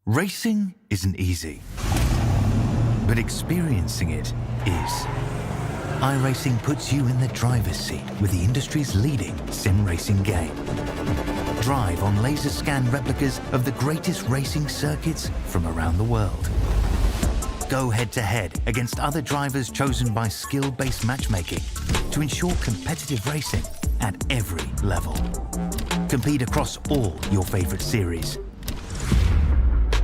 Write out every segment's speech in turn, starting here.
Racing isn't easy, but experiencing it is. iRacing puts you in the driver's seat with the industry's leading sim racing game. Drive on laser scan replicas of the greatest racing circuits from around the world. Go head-to-head against other drivers chosen by skill-based matchmaking to ensure competitive racing at every level. Compete across all your favorite series.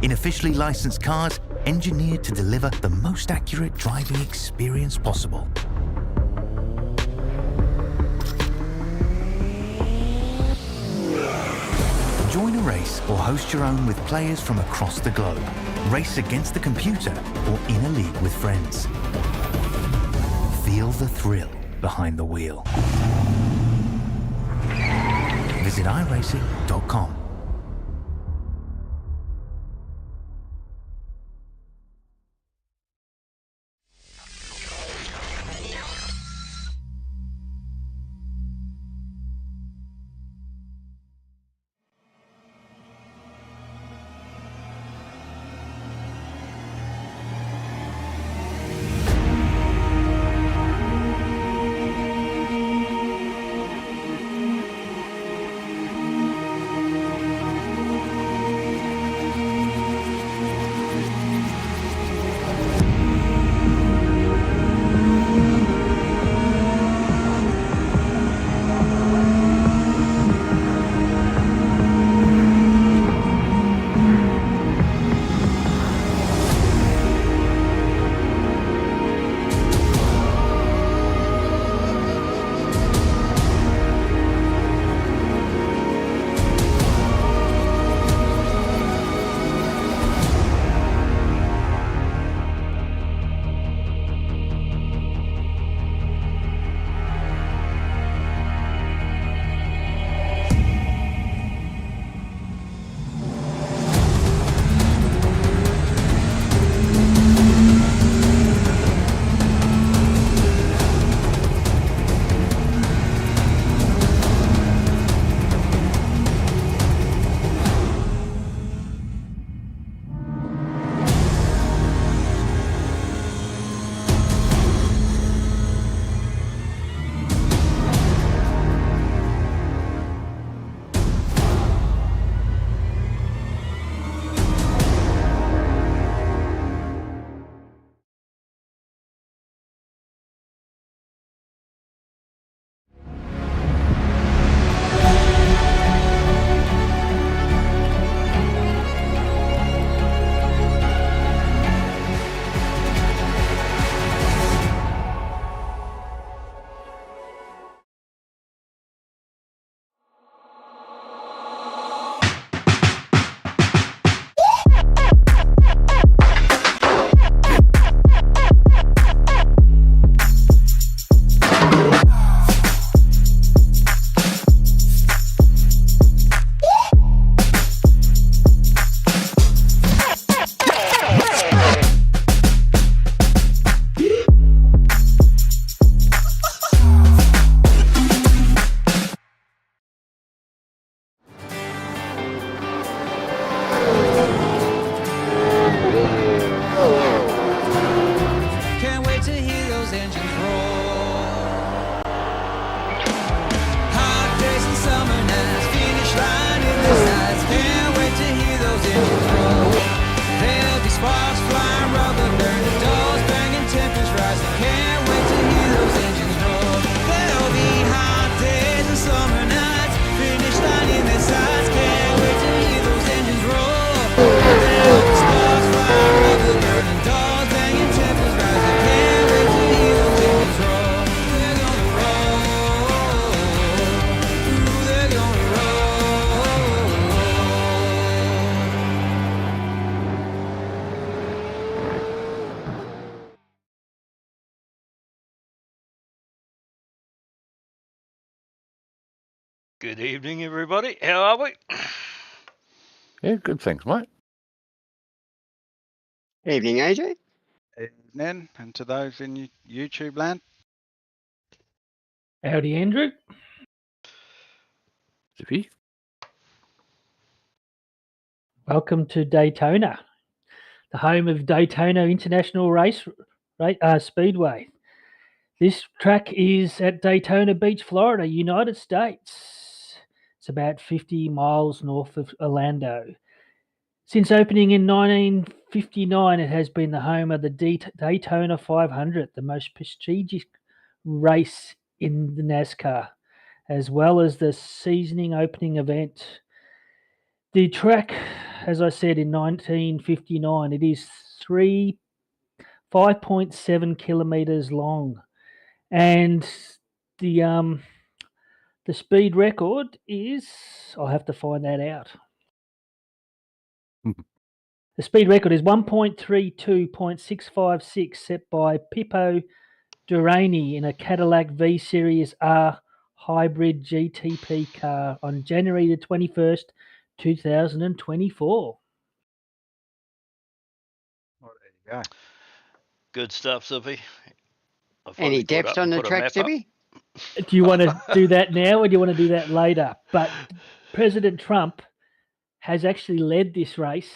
In officially licensed cars, engineered to deliver the most accurate driving experience possible. Join a race or host your own with players from across the globe. Race against the computer or in a league with friends. Feel the thrill behind the wheel. Visit iRacing.com. Good evening, everybody. How are we? Yeah, good, thanks, mate. Evening, AJ. Evening, and to those in YouTube land. Howdy, Andrew. Zippy. Welcome to Daytona, the home of Daytona International Speedway. This track is at Daytona Beach, Florida, United States. It's about 50 miles north of Orlando. Since opening in 1959, it has been the home of the Daytona 500, the most prestigious race in the NASCAR, as well as the seasoning opening event. The track, as I said, in 1959, it is 5.7 kilometers long, and the speed record is, I'll have to find that out. The speed record is 1.32.656 set by Pippo Durrani in a Cadillac V Series R hybrid GTP car on January the 21st, 2024. Well, there you go. Good stuff, Zippy. Any depths on the track, Zippy? Do you want to do that now or do you want to do that later? But President Trump has actually led this race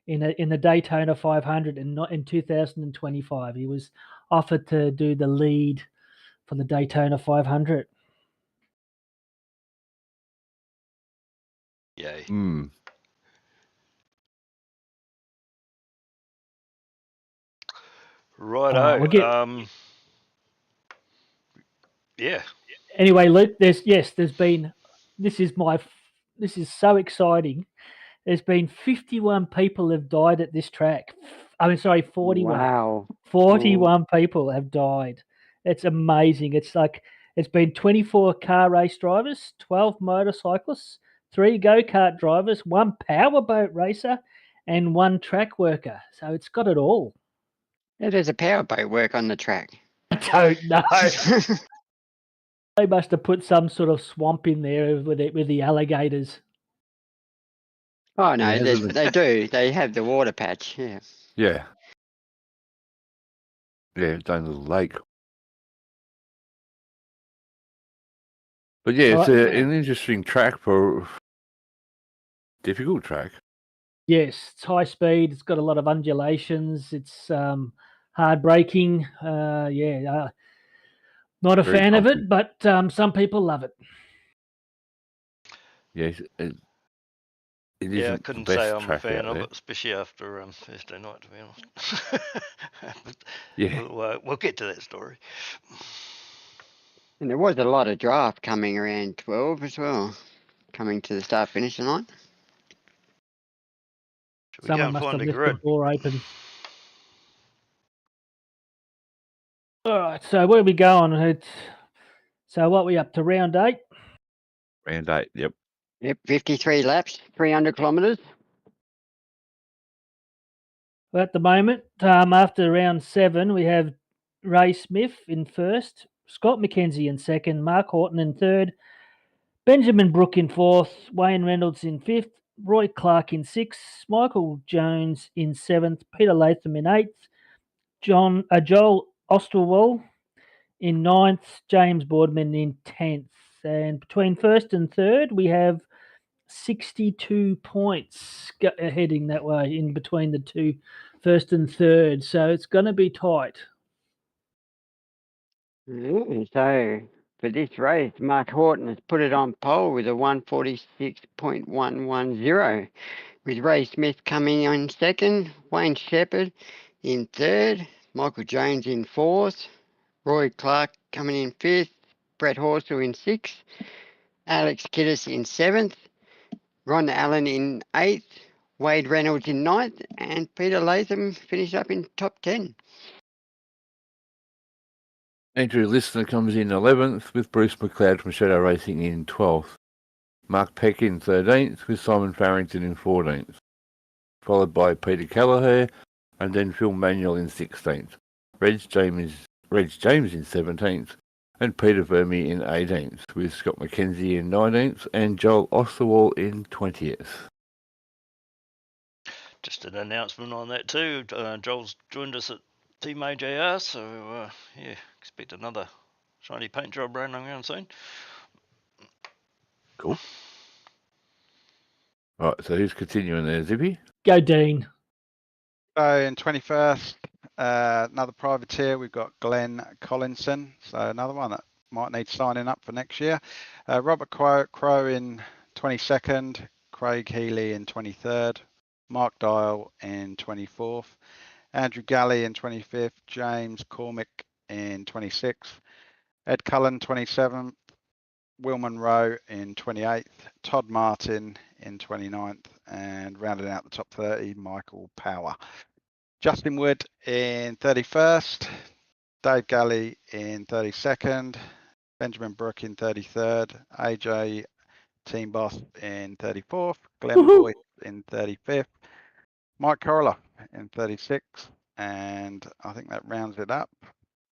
in the Daytona 500 in 2025. He was offered to do the lead for the Daytona 500. Yay. Righto. Yeah. Anyway, Luke, this is so exciting. There's been 51 people have died at this track. I mean, sorry, 41. Wow. 41 people have died. It's amazing. It's been 24 car race drivers, 12 motorcyclists, 3 go-kart drivers, 1 powerboat racer, and 1 track worker. So it's got it all. Yeah, there's a powerboat work on the track. I don't know. They must have put some sort of swamp in there with the alligators. Oh no, they do. They have the water patch. Yeah. Yeah. Yeah, down the lake. But yeah, it's an interesting track for difficult track. Yes, it's high speed. It's got a lot of undulations. It's hard braking. Not a fan of it, but some people love it. Yes, it I couldn't say I'm a fan of it, especially after Thursday night, to be honest. But yeah, we'll get to that story. And there was a lot of draft coming around 12 as well, coming to the start-finish line. Someone must have left the door open. All right, so where are we going? So what are we up to, round 8? Round 8, yep. Yep, 53 laps, 300 kilometres. Well, at the moment, after round 7, we have Ray Smith in first, Scott McKenzie in second, Mark Horton in third, Benjamin Brook in fourth, Wayne Reynolds in fifth, Roy Clark in sixth, Michael Jones in seventh, Peter Latham in eighth, Joel Osterwell in ninth, James Boardman in 10th. And between first and third, we have 62 points heading that way in between the two, first and third. So it's going to be tight. So for this race, Mark Horton has put it on pole with a 146.110, with Ray Smith coming in second, Wayne Shepherd in third, Michael Jones in fourth, Roy Clark coming in fifth, Brett Horsell in sixth, Alex Kiddis in seventh, Ron Allen in eighth, Wade Reynolds in ninth, and Peter Latham finished up in top 10. Andrew Listener comes in 11th, with Bruce McLeod from Shadow Racing in 12th. Mark Peck in 13th, with Simon Farrington in 14th. Followed by Peter Callagher, and then Phil Manuel in 16th. Reg James in 17th, and Peter Vermey in 18th, with Scott McKenzie in 19th, and Joel Osterwall in 20th. Just an announcement on that too. Joel's joined us at Team AJR, so expect another shiny paint job running around soon. Cool. Right, so who's continuing there, Zippy? Go Dean. So in 21st, another privateer, we've got Glenn Collinson. So another one that might need signing up for next year. Robert Crow in 22nd, Craig Healy in 23rd, Mark Dial in 24th, Andrew Galley in 25th, James Cormick in 26th, Ed Cullen 27th, Will Monroe in 28th, Todd Martin in 29th, and rounding out the top 30, Michael Power. Justin Wood in 31st, Dave Galley in 32nd, Benjamin Brook in 33rd, AJ Team Boss in 34th, Glenn Boyd in 35th, Mike Corolla in 36th, and I think that rounds it up.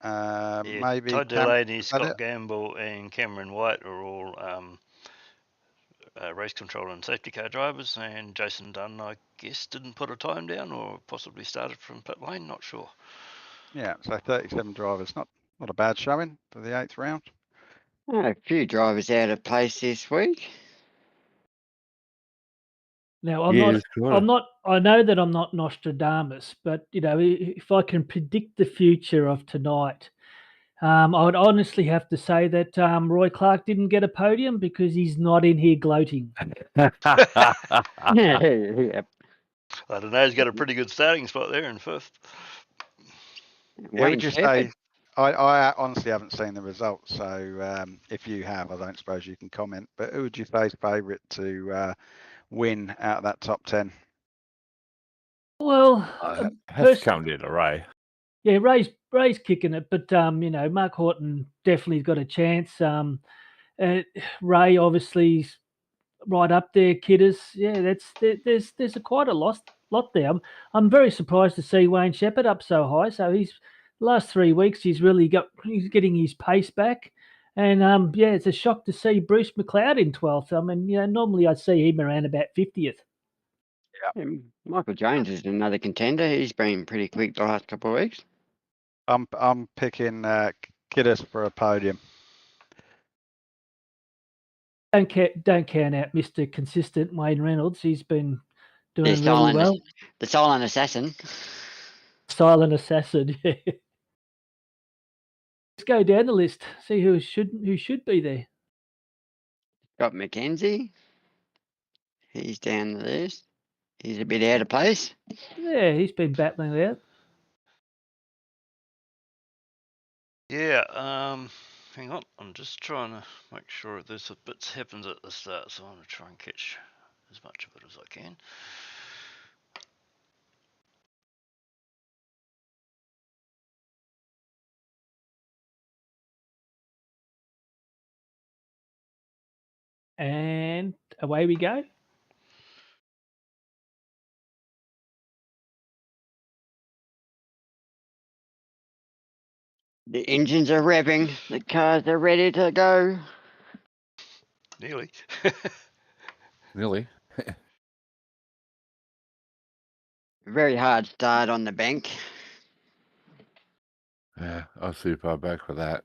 Maybe Todd Cam, Delaney, is that Scott it? Gamble, and Cameron White are all race control and safety car drivers, and Jason Dunn, I guess, didn't put a time down or possibly started from pit lane, not sure. Yeah, so 37 drivers, not a bad showing for the 8th round. A few drivers out of place this week. Now I'm Yeah, not. that's right. I'm not. I know that I'm not Nostradamus, but you know, if I can predict the future of tonight, I would honestly have to say that Roy Clark didn't get a podium because he's not in here gloating. Yeah. I don't know, he's got a pretty good starting spot there in 5th. Yeah, Wayne would you Shepherd. say? I honestly haven't seen the results, so if you have, I don't suppose you can comment. But who would you say is favourite to win out of that top 10? Well, Has to come to Ray. yeah, Ray's kicking it, but you know, Mark Horton definitely got a chance. Ray obviously right up there, Kidders. Yeah, there's quite a lot there. I'm very surprised to see Wayne Shepherd up so high. So he's last 3 weeks he's getting his pace back, and yeah, it's a shock to see Bruce McLeod in 12th. I mean, you know, normally I see him around about 50th. Michael Jones is another contender. He's been pretty quick the last couple of weeks. I'm picking Kiddis for a podium. Don't count out Mr. Consistent Wayne Reynolds. He's been The doing really well. The silent assassin. Silent assassin. Yeah. Let's go down the list. See who should be there. Got Mackenzie. He's down the list. He's a bit out of place. Yeah, he's been battling out. Yeah, hang on, I'm just trying to make sure this bits happens at the start, so I'm going to try and catch as much of it as I can. And away we go. The engines are revving. The cars are ready to go. Nearly. Really? Very hard start on the bank. Yeah, I'll super back for that.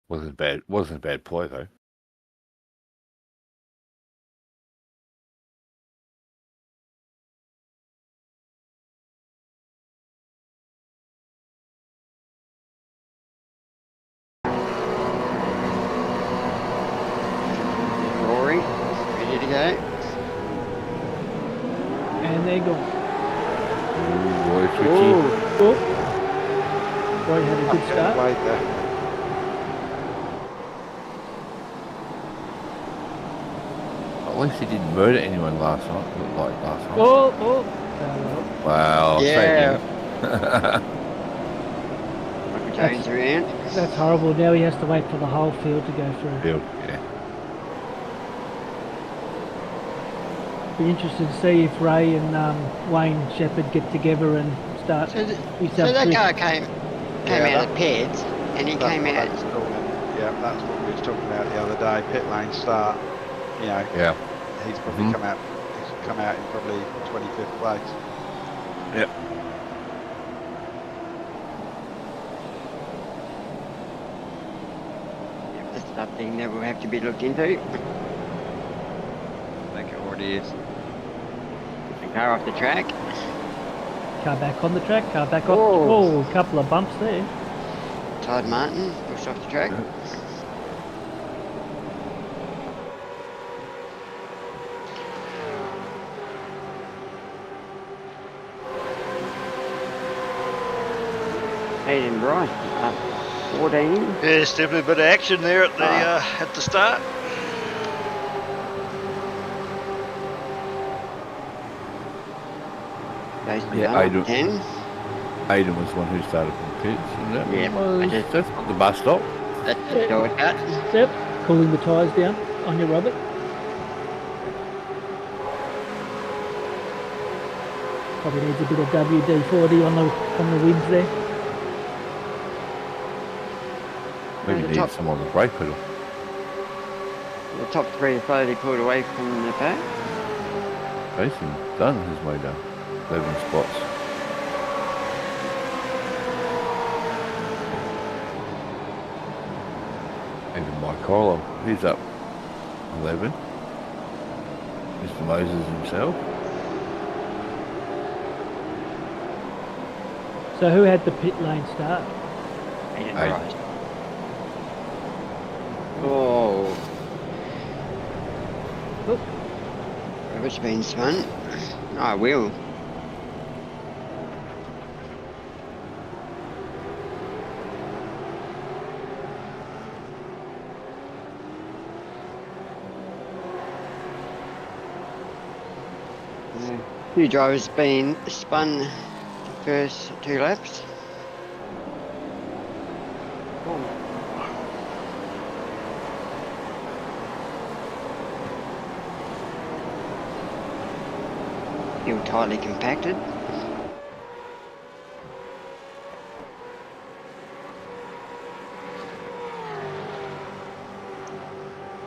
Wasn't a bad ploy though. Rory, ready to go. And they're gone. Roy Twitchy. Oh. Roy had a good start. Wait there. At least he didn't murder anyone last night. Looked like last night. Oh. Wow. Yeah. Yeah. Michael Jones around. That's horrible. Now he has to wait for the whole field to go through. Field, yeah. Be interested to see if Ray and Wayne Shepherd get together and start. So that car came out of the pits, and he came out. Yeah, that's what we were talking about the other day. Pit lane start. You know, Yeah. he's probably come out. He's come out in probably 25th place. Yep. something that will have to be looked into. I think it already is. The car off the track. Car back on the track, car back off. Whoa. Oh, a couple of bumps there. Todd Martin pushed off the track. Hayden Bryce up 14. Yeah, there's definitely a bit of action there at the start. Jason Yeah, Dunn up 10. Aiden was the one who started from pits, and that Yeah, was, I just- that's not the bus stop. That's the shortcut. Yep, cooling the tyres down on your Robert. Probably needs a bit of WD-40 on the wings there. Maybe the need top- some on the brake pedal. The top three are slowly pulled away from the pack. Jason Dunn has made 11 spots. Even Mike Carlo, he's up 11. Mr. Moses himself. So who had the pit lane start? Hayden Aiden. Bryce. Oh. Oh. Robert's been spun. I will. Few drivers been spun the first 2 laps. Feel tightly compacted.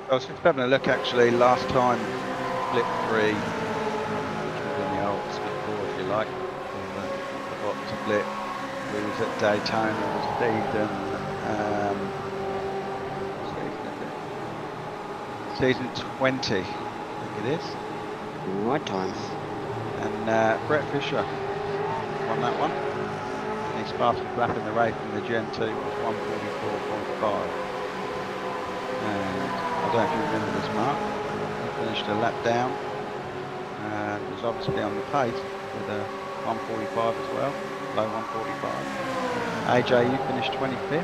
I was just having a look actually last time, split 3, which was in the old split 4 if you like, or the bottom split. We was at Daytona with Stephen, season 20, I think it is. Right time. And Brett Fisher won that one. His fastest lap in the race in the Gen 2 was 144.5. And I don't know if you remember this, Mark. He finished a lap down and was obviously on the pace with a 145 as well, low 145. AJ, you finished 25th.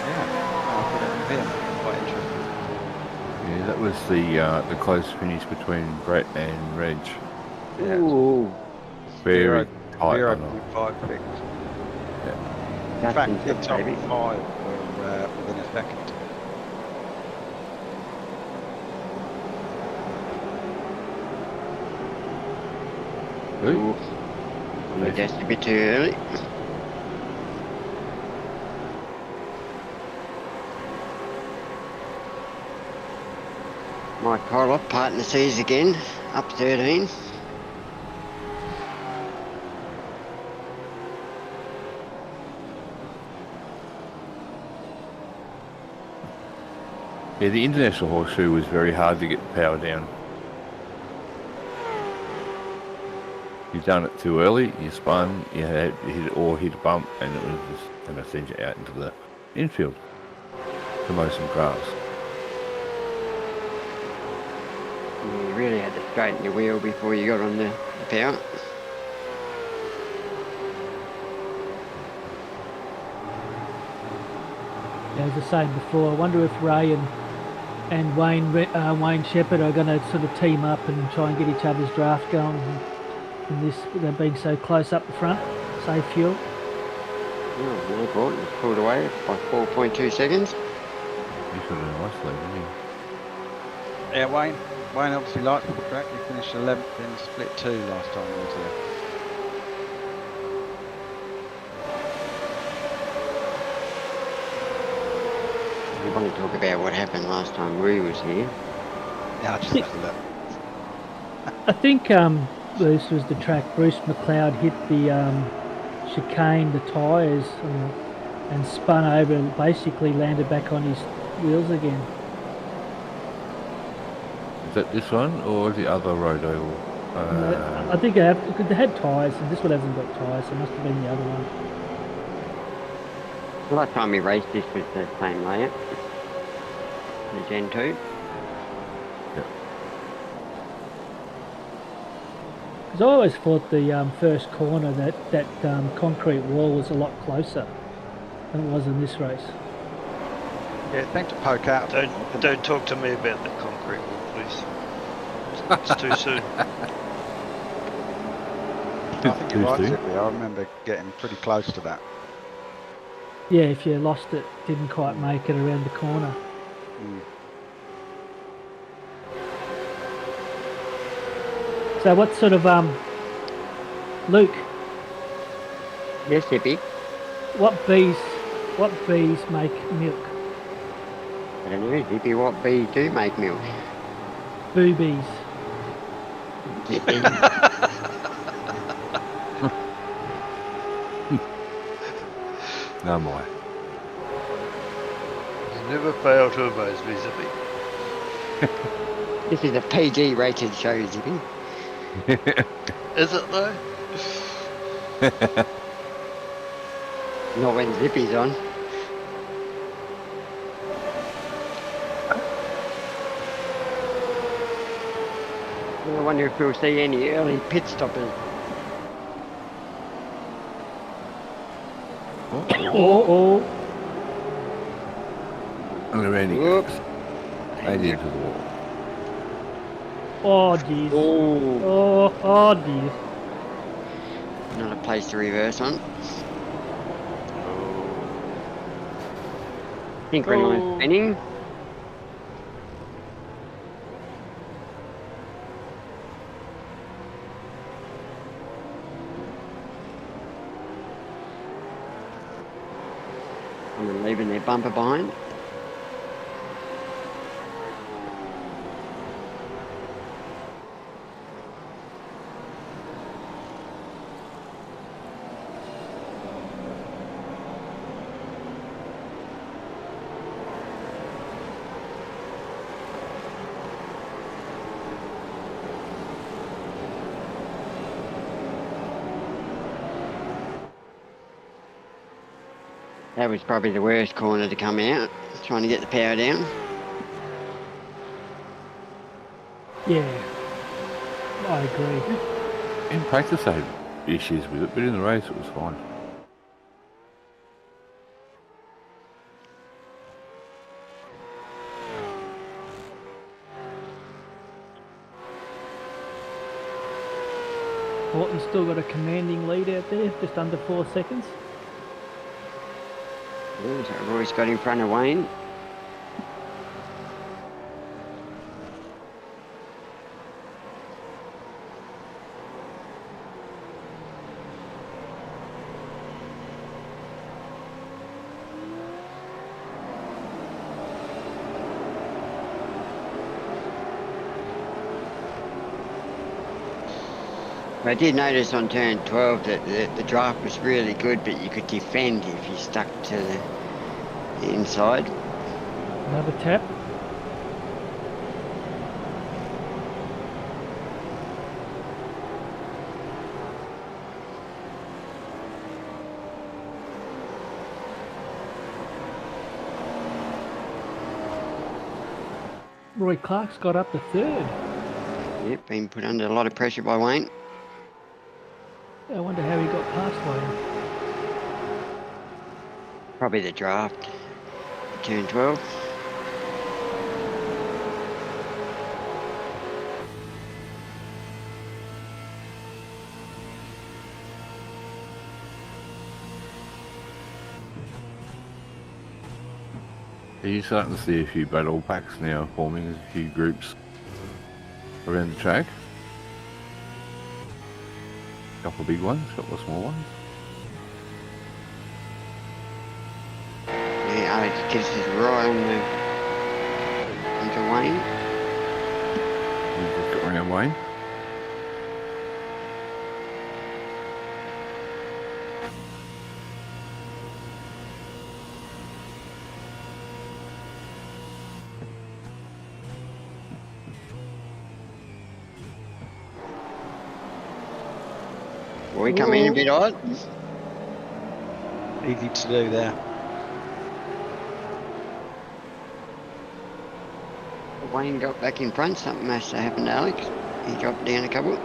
Yeah, I'll put it in here. Quite interesting. Yeah, that was the close finish between Brett and Reg. Yeah, Ooh. Very tight. 0.5 fix. In That's fact, the intense, top baby. 5 were within a second. Ooh. Maybe that's a bit too early. Mike Koloff, partner C's again, up 13. Yeah, the International Horseshoe was very hard to get the power down. You've done it too early, you spun, you had hit a bump, and it was just going to send you out into the infield to mow some grass. You really had to straighten your wheel before you got on the power. As I was saying before, I wonder if Ray and Wayne Shepherd are going to sort of team up and try and get each other's draft going. In this, they're being so close up the front, save fuel. Oh, no problem. It's pulled away by 4.2 seconds. He should have nice lead, didn't he? Yeah, Wayne obviously likes the track. He finished 11th in split 2 last time he was there. We want to talk about what happened last time Rui was here. Yeah, I just had a look. I think this was the track. Bruce McLeod hit the chicane, the tyres, and spun over and basically landed back on his wheels again. Is that this one or the other road oval? I think they had tyres, and this one hasn't got tyres, so it must have been the other one. The last time we raced this was the same layout. The Gen 2. Because I always thought the first corner, that concrete wall was a lot closer than it was in this race. Yeah, it seemed to poke out. Don't talk to me about the concrete wall, please. It's too soon. I think you're right, Tuesday. Zippy. I remember getting pretty close to that. Yeah, if you lost it, didn't quite make it around the corner. Mm. So what sort of Luke? Yes, Zippy. What bees make milk? I don't know, Zippy, what bees do make milk? Boobies. Zippy. No, my. You never fail to amaze me, Zippy. This is a PG rated show, Zippy. Is it though? Not when Zippy's on. I wonder if we'll see any early pit stoppers. Oh. And the Randy Whoops. goes. They did to the wall. Oh, jeez. Oh, Oh, dear. not a place to reverse on. Synchronized Oh. spinning. I'm leaving their bumper behind. That was probably the worst corner to come out, trying to get the power down. Yeah. I agree. In practice, I had issues with it, but in the race, it was fine. Horton's still got a commanding lead out there, just under 4 seconds. So Roy's got in front of Wayne. I did notice on turn 12 that the draft was really good, but you could defend if you stuck to the inside. Another tap. Roy Clark's got up to third. Yep, been put under a lot of pressure by Wayne. I wonder how he got past Wayne. Probably the draft. Turn 12. Are you starting to see a few battle packs now forming, a few groups around the track? A couple of big ones, a couple of small ones. Yeah, Alex gives us right onto Wayne. We've got around Wayne. We come in a bit odd. Easy to do there. Wayne got back in front. Something must have happened to Alex. He dropped down a couple.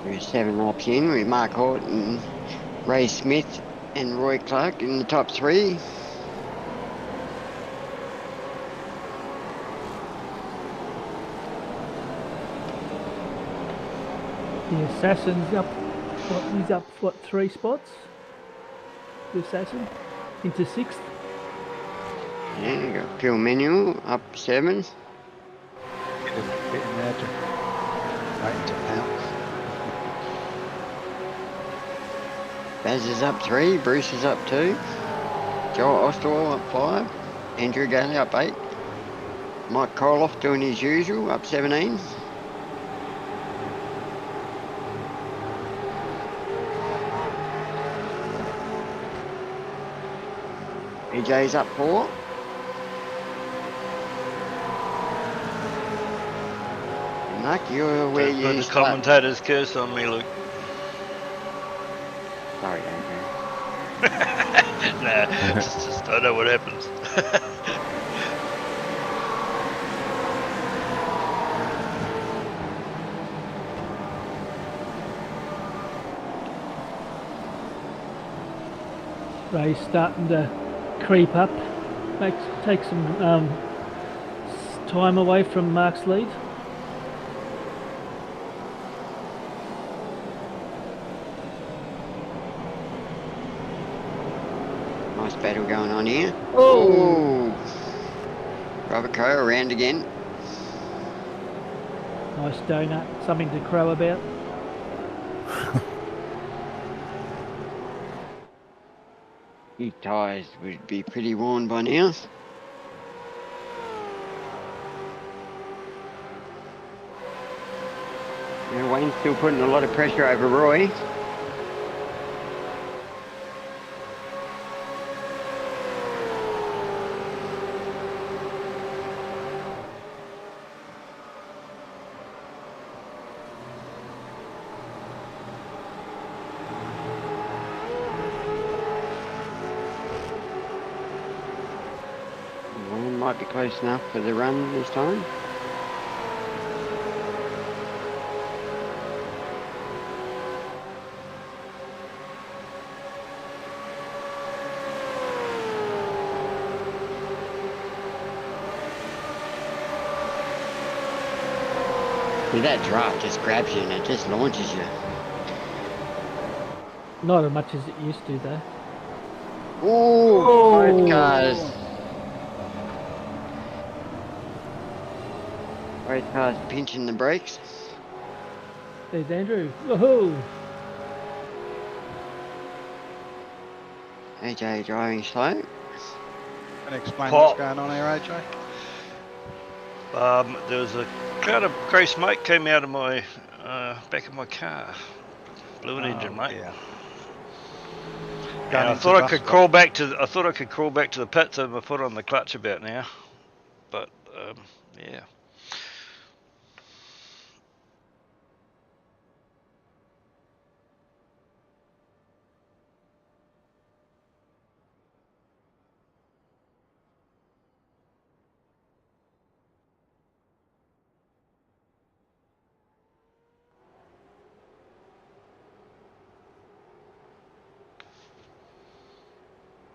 We're 7 laps in with Mark Horton, Ray Smith and Roy Clark in the top 3. The Assassin's up. He's up, 3 spots? The Assassin into 6th. Yeah, you got Phil Manuel up 7. Get in there to waiting to pounce. Baz is up 3, Bruce is up 2, Joel Osterwell up 5, Andrew Gailey up 8, Mike Koloff doing his usual up 17. EJ's up 4. Mark, you're where Don't put you the start. commentator's curse on me, Luke. Sorry, Andrew. Nah, it's just I know what happens. Ray's starting to creep up. Take some time away from Mark's lead. Nice battle going on here. Oh! Robert Coe around again. Nice donut. Something to crow about. His tyres would be pretty worn by now. Yeah, Wayne's still putting a lot of pressure over Roy. Wayne might be close enough for the run this time. See, that draft just grabs you and it just launches you. Not as much as it used to, though. Ooh, both cars. Both cars pinching the brakes. There's Andrew. Woohoo! AJ driving slow. Can you explain Pop. what's going on here, AJ? There was a cloud of grey smoke came out of my back of my car. Blew an engine, mate. Yeah. And Going I into thought I bus could stop. crawl back to. I thought I could crawl back to the pits with my foot on the clutch about now, but yeah.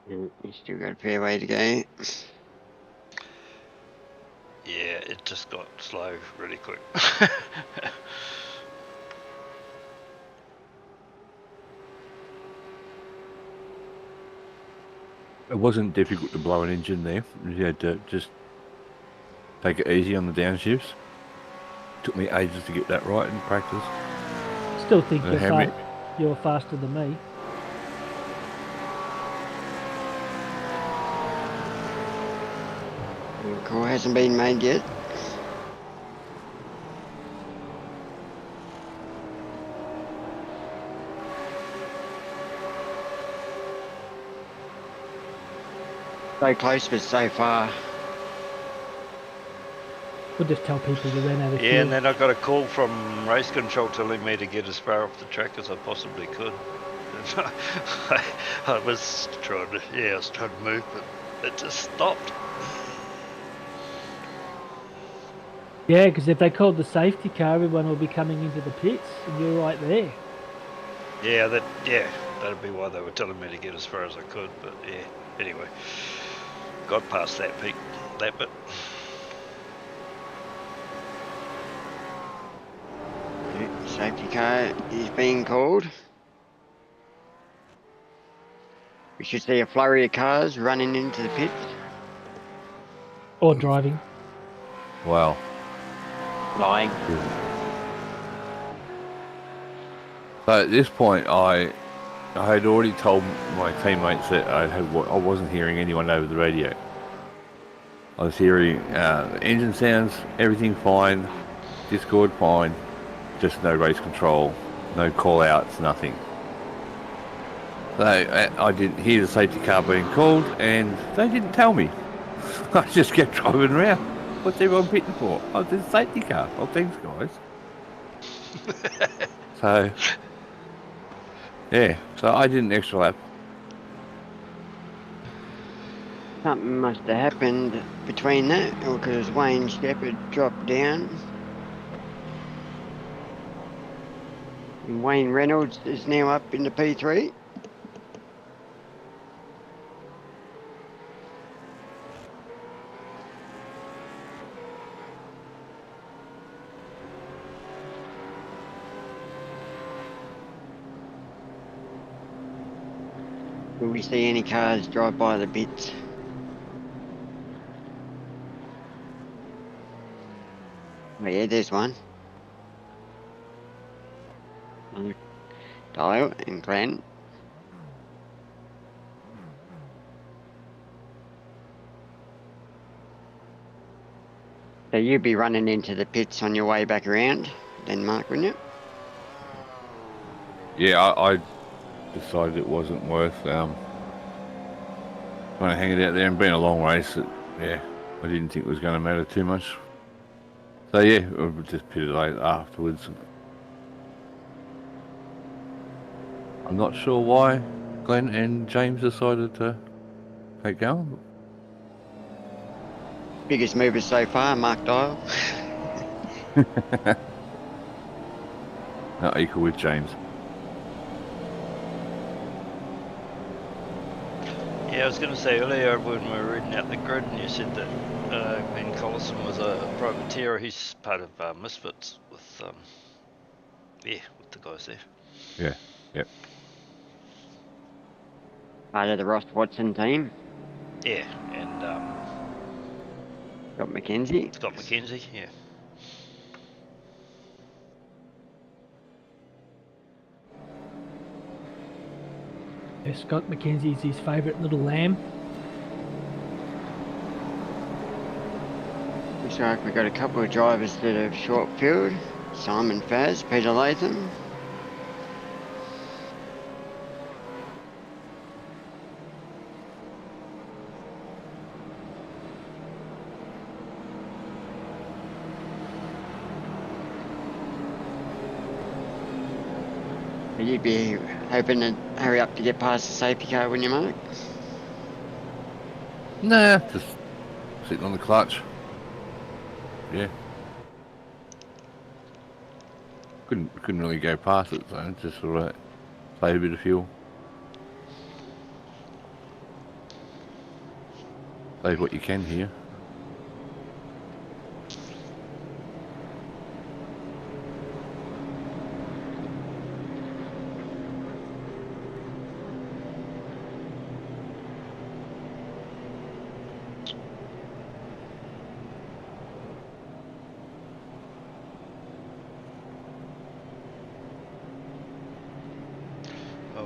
You still got a fair way to go. Yeah, it just got slow really quick. It wasn't difficult to blow an engine there. You had to just take it easy on the downshifts. Took me ages to get that right in practice. Still think How many- you're faster than me. Call hasn't been made yet. So close, but so far. We'll just tell people you ran out of Yeah, fuel. and then I got a call from race control telling me to get as far off the track as I possibly could. I was trying to move, but it just stopped. Yeah, because if they called the safety car, everyone will be coming into the pits, and you're right there. Yeah, that'd be why they were telling me to get as far as I could. But yeah, anyway, got past that bit. Safety car is being called. We should see a flurry of cars running into the pits. Or driving. Wow. Flying. So at this point, I had already told my teammates that I wasn't hearing anyone over the radio. I was hearing engine sounds, everything fine, Discord fine, just no race control, no call-outs, nothing. So I didn't hear the safety car being called, and they didn't tell me. I just kept driving around. What's everyone pitting for? Oh, there's a safety car. Oh, thanks, guys. So, yeah. So I did an extra lap. Something must have happened between that, because Wayne Shepherd dropped down. And Wayne Reynolds is now up in the P3. Will we see any cars drive by the pits? Oh yeah, there's one. Dial and Glenn. So you'd be running into the pits on your way back around then, Mark, wouldn't you? Yeah, I decided it wasn't worth trying to hang it out there and being a long race. I didn't think it was going to matter too much. So yeah, we just pitted late afterwards. I'm not sure why Glenn and James decided to take going. Biggest movers so far, Mark Dial. Not equal with James. Yeah, I was going to say earlier when we were reading out the grid, and you said that Ben Collison was a privateer. He's part of Misfits with the guys there. Yeah, yep. Part of the Ross Watson team. Yeah, and Got Mackenzie. Scott McKenzie. Yeah. Yeah, Scott McKenzie's his favourite little lamb. Looks like we've got a couple of drivers that have short field. Simon Faz, Peter Latham. You'd be hoping to hurry up to get past the safety car, wouldn't you, Mark? Nah, just sitting on the clutch. Yeah. Couldn't really go past it, so just sort of save a bit of fuel. Save what you can here.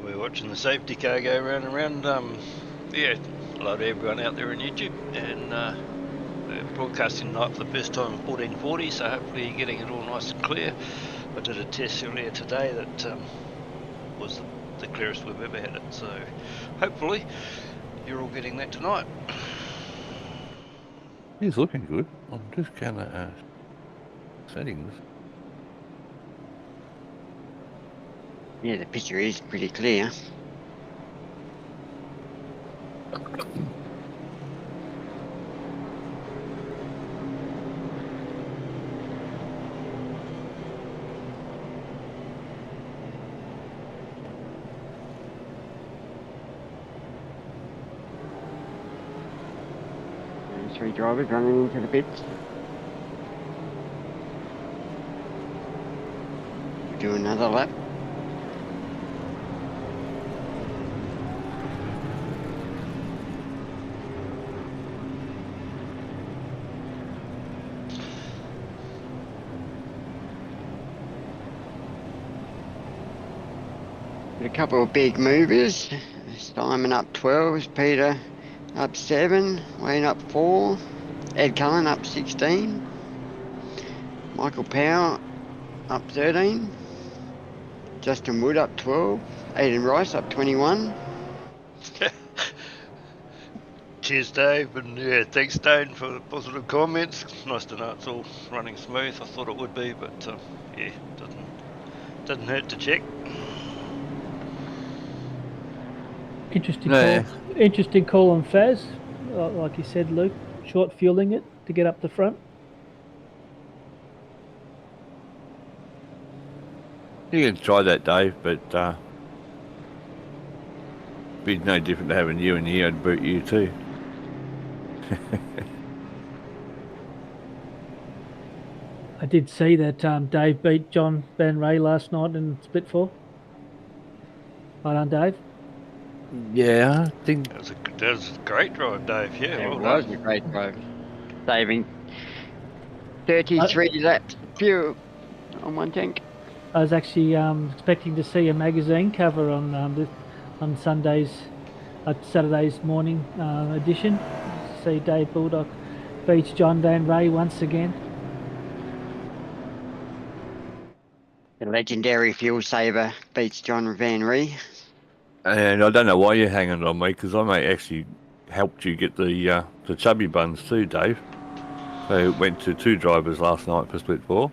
we're watching the safety car go round and round. Yeah, hello to everyone out there on YouTube, and we're broadcasting tonight for the first time in 1440, so hopefully you're getting it all nice and clear. I did a test earlier today that was the clearest we've ever had it, so hopefully you're all getting that tonight. He's looking good. I'm just going to settings. Yeah, the picture is pretty clear. Three drivers running into the pits. Do another lap. A couple of big movers. Simon up 12, Peter up 7, Wayne up 4, Ed Cullen up 16, Michael Power up 13, Justin Wood up 12, Aidan Rice up 21. Cheers, Dave, and yeah, thanks, Dane, for the positive comments. Nice to know it's all running smooth. I thought it would be, but yeah, doesn't hurt to check. Interesting call on Faz. Like you said, Luke, short fueling it to get up the front. You can try that, Dave, but be no different to having you in here. I'd boot you too. I did see that Dave beat John Van Ray last night in split 4. Well done, Dave. Yeah, I think That was a great drive, Dave. Yeah, It well was done. a great drive. Saving 33 laps of fuel on one tank. I was actually expecting to see a magazine cover on Sunday's, Saturday's morning edition. See Dave Bulldog beats John Van Ray once again. The legendary fuel saver beats John Van Rie. and I don't know why you're hanging on me, because I may actually helped you get the chubby buns too, Dave. They went to 2 drivers last night for split 4.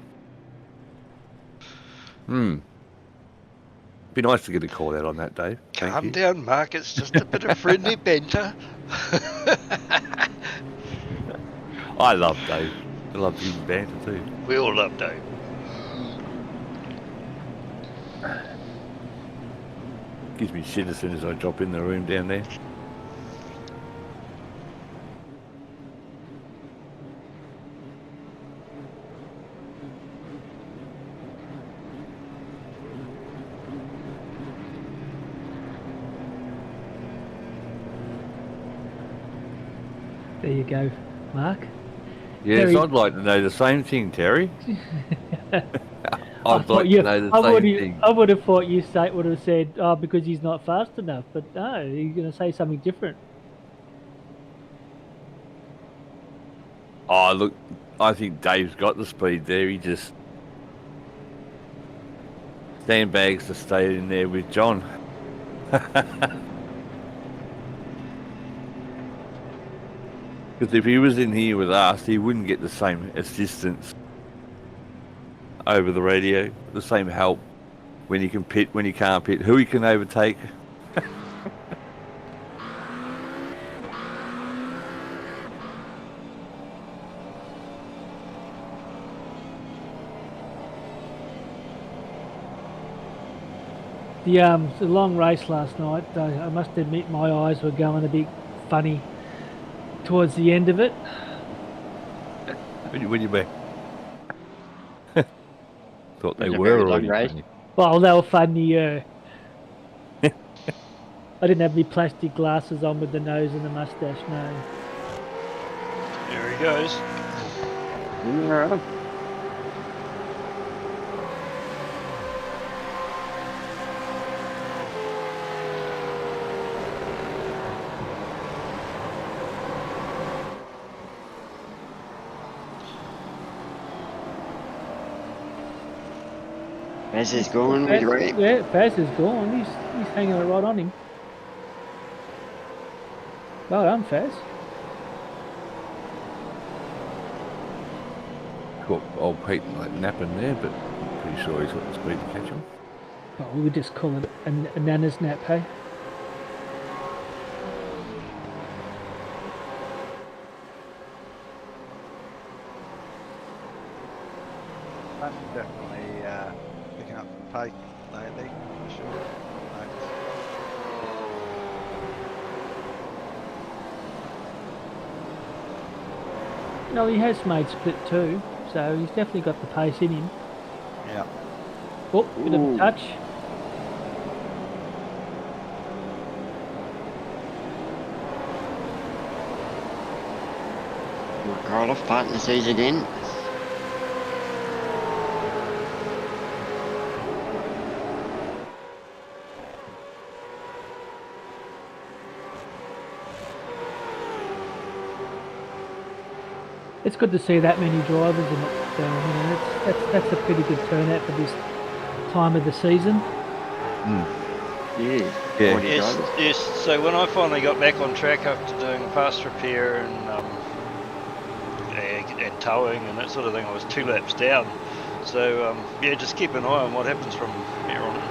Be nice to get a call out on that, Dave. Thank Calm you. down, Mark. It's just a bit of friendly banter. I love Dave. I love his banter too. We all love Dave. Gives me shit as soon as I drop in the room down there. There you go, Mark. Yes, Terry. I'd like to know the same thing, Terry. I I'd like to know the same thing. I would have thought you would have said, "Oh, because he's not fast enough." But no, you're going to say something different. Oh, look, I think Dave's got the speed there. He just sandbags to stay in there with John. Because if he was in here with us, he wouldn't get the same assistance over the radio, the same help when he can pit, when he can't pit, who he can overtake. The long race last night, I must admit my eyes were going a bit funny towards the end of it. When you back? Thought they It was a were very long already. race. Funny. Well, they were funnier. I didn't have any plastic glasses on with the nose and the mustache, no. There he goes. Yeah. Baz is gone with Ray. Yeah, Faz is gone. He's hanging right on him. Well done, Faz. Caught old Pete like napping there, but I'm pretty sure he's got the speed to catch him. Oh, we would just call it a nana's nap, hey? That's definitely picking up some pace lately, for sure. No, he has made split too, so he's definitely got the pace in him. Yeah. Oh, bit of a touch. Karloff parting the seas again. It's good to see that many drivers in it. So, that's a pretty good turnout for this time of the season. Yeah. Yeah. 40 Yes, drivers. yes. So when I finally got back on track after doing fast repair and towing and that sort of thing, I was 2 laps down. So yeah, just keep an eye on what happens from here on in.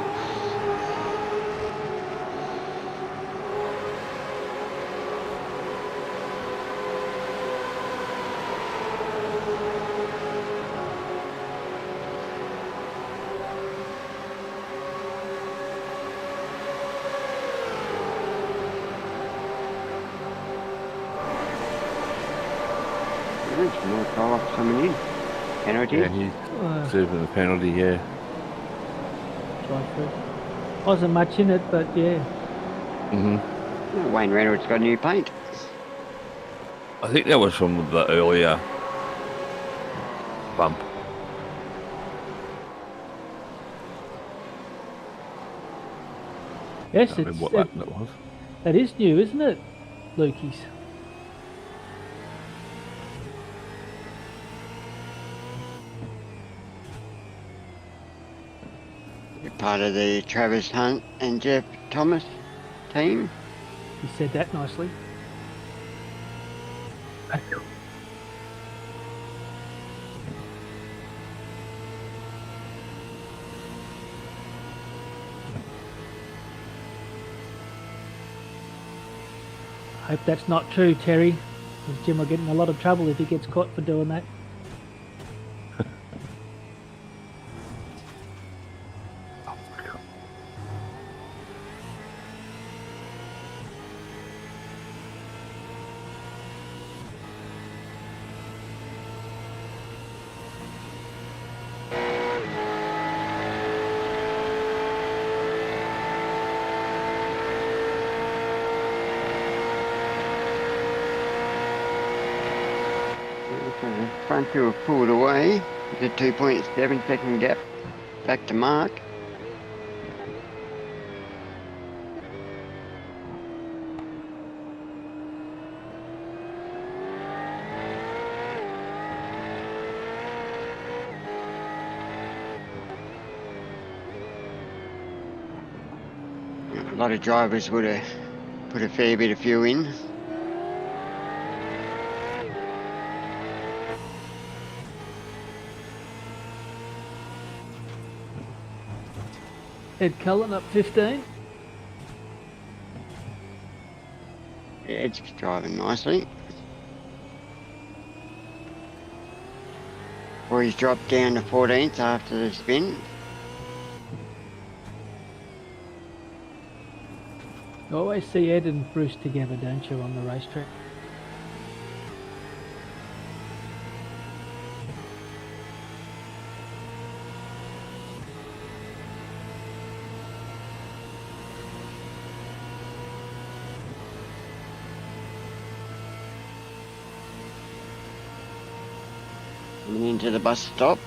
There's more Karloff coming in. Penalty. Yeah, he's serving a penalty, yeah. Drive through. Wasn't much in it, but yeah. Wayne Reynolds got new paint. I think that was from the earlier bump. Yes, I don't remember what lap that was. that is new, isn't it, Lukey's? Part of the Travis Hunt and Jeff Thomas team. He said that nicely. Hope that's not true, Terry. Because Jim will get in a lot of trouble if he gets caught for doing that. The front two have pulled away. The 2.7 second gap back to Mark. A lot of drivers would have put a fair bit of fuel in. Ed Cullen up 15. Ed's driving nicely. Roy's dropped down to 14th after the spin. You always see Ed and Bruce together, don't you, on the racetrack? Coming into the bus stop.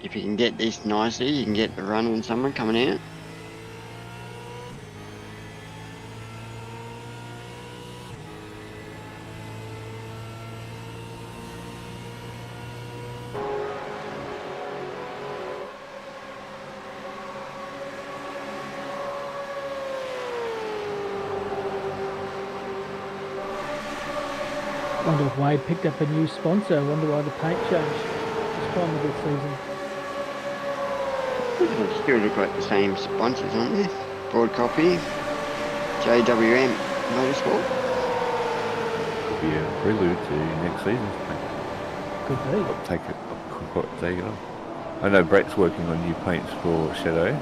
If you can get this nicely, you can get the run on someone coming out. Wonder if Wade picked up a new sponsor. I wonder why the paint changed this time of the season. They still look like the same sponsors, aren't they? Broad copy, JWM Motorsport. Could be a prelude to next season's paint. Could be. I'll take it. I'll quite take it on. I know Brett's working on new paints for Shadow.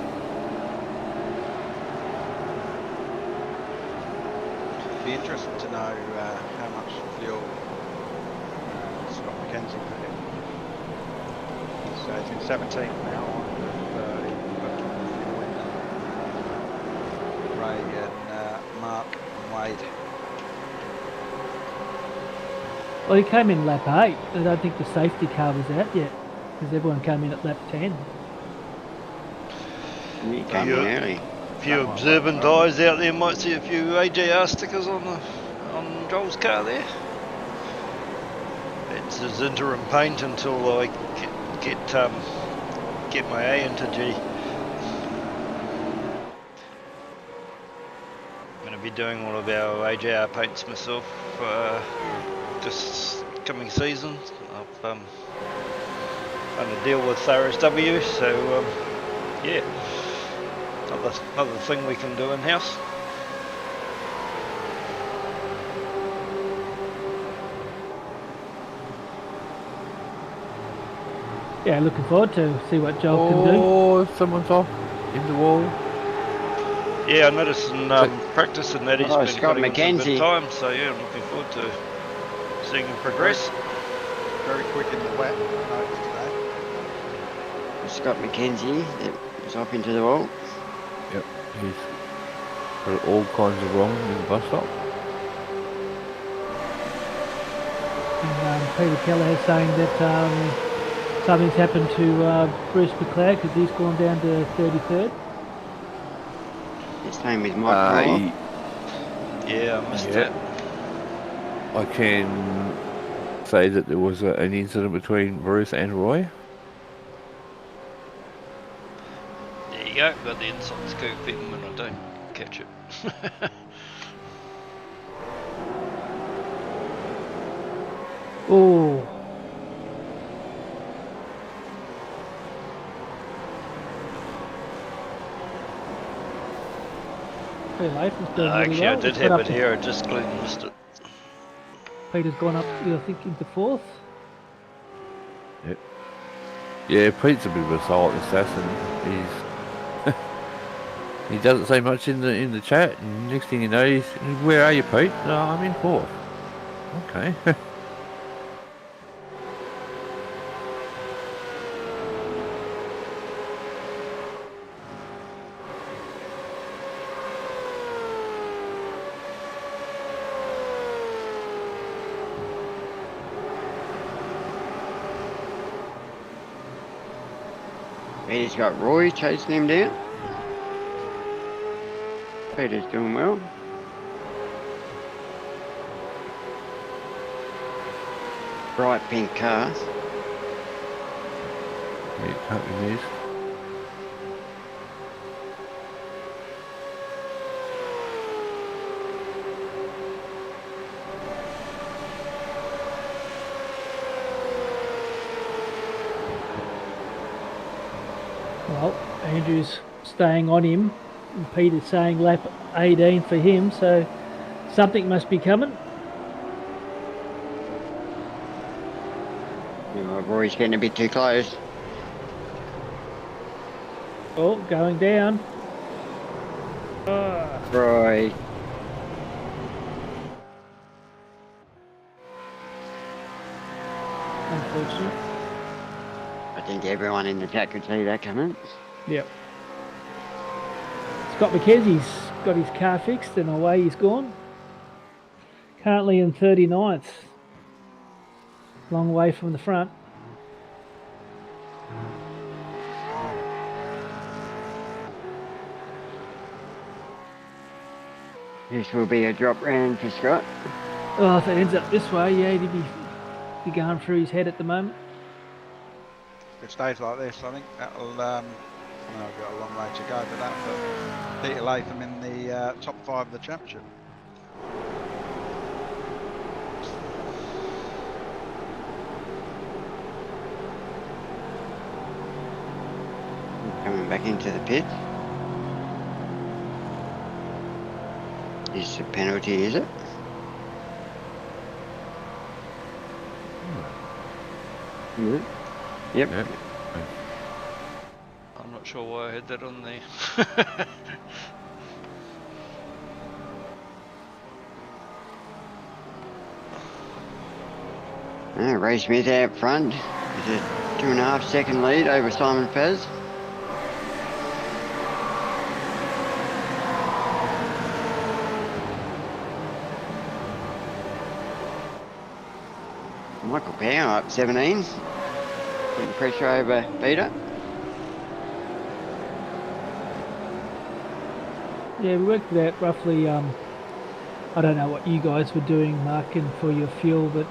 Be interesting to know how much fuel Scott McKenzie put in. So it's in 17th now on Ray and Mark and Wade. Well, he came in lap 8. I don't think the safety car was out yet because everyone came in at lap 10. He came in early. A few observant eyes out there might see a few AJR stickers on Joel's car there. It's his interim paint until I get my A into G. I'm going to be doing all of our AJR paints myself this coming season. I've done a deal with RSW, so yeah. Another thing we can do in-house. Yeah, looking forward to see what Joel can do. Oh, someone's off in the wall. Yeah, I noticed in practice and that he's been Scott putting in some McKenzie. good time, so yeah, I'm looking forward to seeing him progress. Very quick in the wet, I noticed today. Scott McKenzie that was off into the wall. Yep, he's got all kinds of wrong in the bus stop. And Peter Kelleher saying that something's happened to Bruce McLeod because he's gone down to 33rd. His name is Mike Moore. Yeah, I missed it. I can say that there was an incident between Bruce and Roy. There you go, got the inside scoop even when I don't catch it. Oh, Latham's doing really Actually, well. I did He's got have up it to- here, I just clearly missed it. Peter's gone up, I think, into 4th. Yeah, Pete's a bit of a silent assassin. He's he doesn't say much in the chat, and next thing you know, he's, where are you, Pete? No, I'm in 4th. Okay. Peter's got Roy chasing him down. Peter's doing well. Bright pink cars. Yeah, can't be missed. Well, Andrew's staying on him. And Peter's saying lap 18 for him, so something must be coming. Oh, Roy's getting a bit too close. Oh, going down. Roy. Unfortunate. I think everyone in the chat could see that coming. Yep. Scott McKenzie's got his car fixed and away he's gone. Currently in 39th. Long way from the front. This will be a drop round for Scott. Oh, if it ends up this way, yeah, he'd be going through his head at the moment. If it stays like this, I think that'll, we've got a long way to go, but that'll put Peter Latham in the top 5 of the championship. Coming back into the pit. Is the penalty, is it? Is it? Yep. Yep. I'm not sure why I had that on there. Ray Smith out front with a 2.5 second lead over Simon Fez. Michael Power up 17. Getting pressure over Peter. Yeah, we worked it out roughly. I don't know what you guys were doing marking for your fuel, but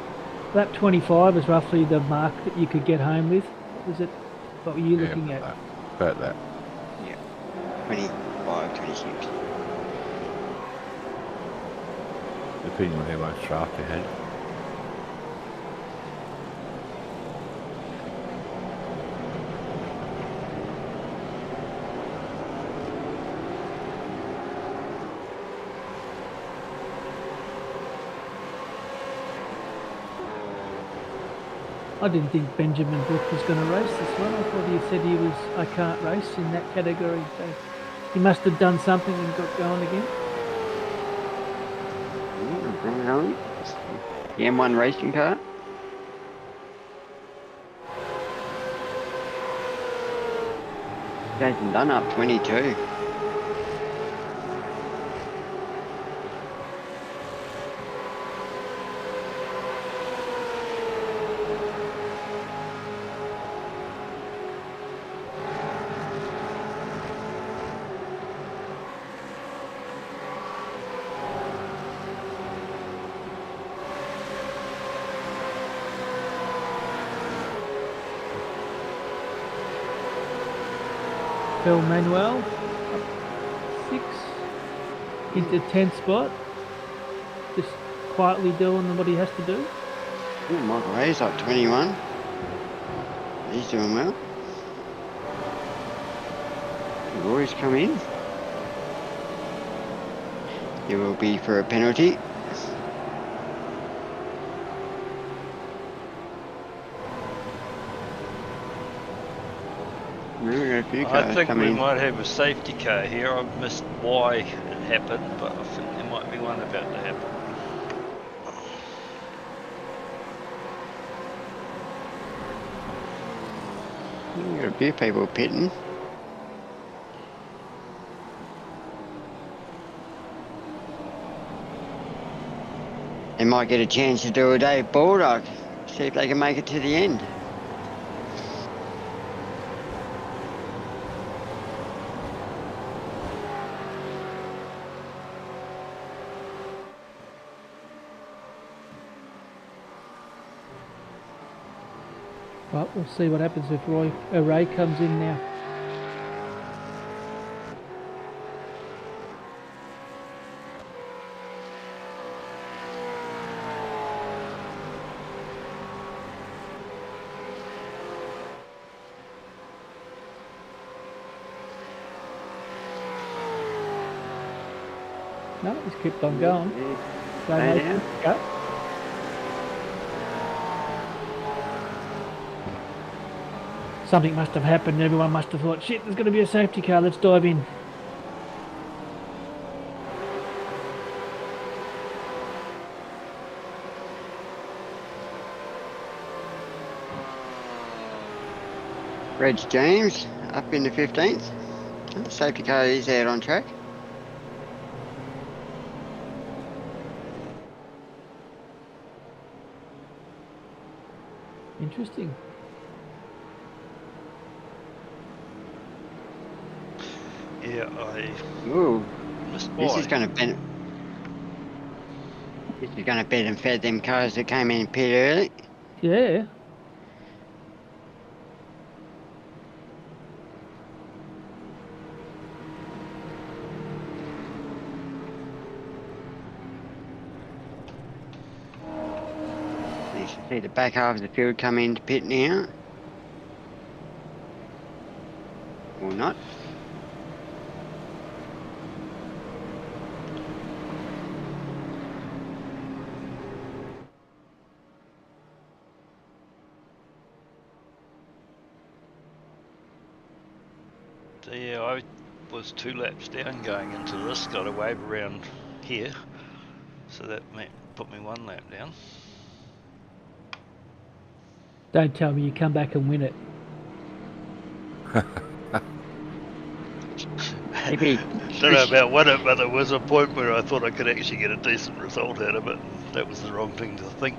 lap 25 is roughly the mark that you could get home with. Was it? What were you looking at? About that. Yeah. 25, 26. Depending on how much draft you had. I didn't think Benjamin Brook was going to race this one. I thought he said he was, I can't race in that category. So he must have done something and got going again. The M1 racing car. Jason Dunn up 22. Phil Manuel, up 6, into 10th spot. Just quietly doing what he has to do. Yeah, Michael Hayes up 21. He's doing well. Roy's come in. It will be for a penalty. I think we might have a safety car here. I've missed why it happened, but I think there might be one about to happen. We've got a few people pitting. They might get a chance to do a Dave Baldock. See if they can make it to the end. Well, we'll see what happens if Ray comes in now. No, he's kept on going. So Stay Nathan, down. go. Something must have happened. Everyone must have thought, shit, there's going to be a safety car. Let's dive in. Reg James up in the 15th. Safety car is out on track. Interesting. Yeah, I Ooh, missed this why. is going to benefit. This is going to bet and fed them cars that came in pit early. Yeah. You should see the back half of the field come into pit now. Well, or not. So yeah, I was 2 laps down going into this, got a wave around here, so that put me 1 lap down. Don't tell me you come back and win it. Maybe Don't know about win it, but there was a point where I thought I could actually get a decent result out of it, and that was the wrong thing to think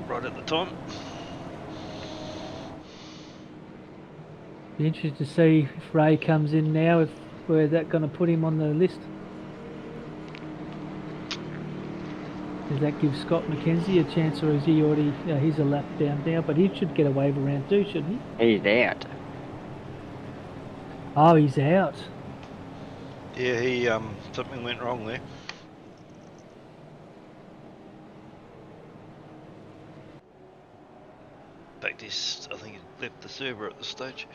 right at the time. Be interested to see if Ray comes in now, if we're that going to put him on the list. Does that give Scott McKenzie a chance, or is he already? He's a lap down now, but he should get a wave around too, shouldn't he? he's out. Oh, he's out. Yeah, he something went wrong there. In fact, I think he left the server at the stage.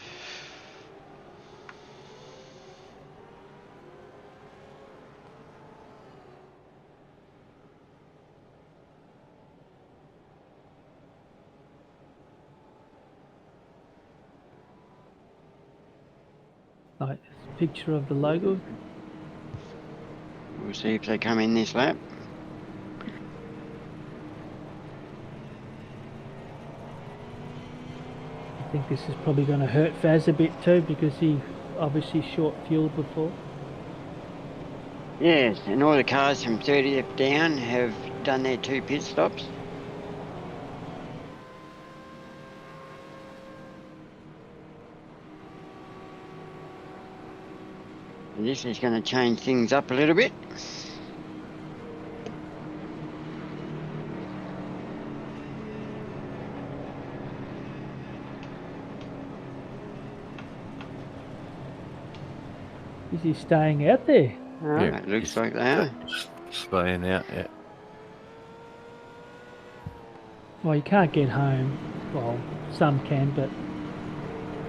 Right, picture of the logo. We'll see if they come in this lap. I think this is probably going to hurt Faz a bit too, because he obviously short fueled before. Yes, and all the cars from 30th down have done their 2 pit stops. And this is going to change things up a little bit. Is he staying out there? Yeah, it looks like they are. Staying out, yeah. Well, you can't get home. Well, some can, but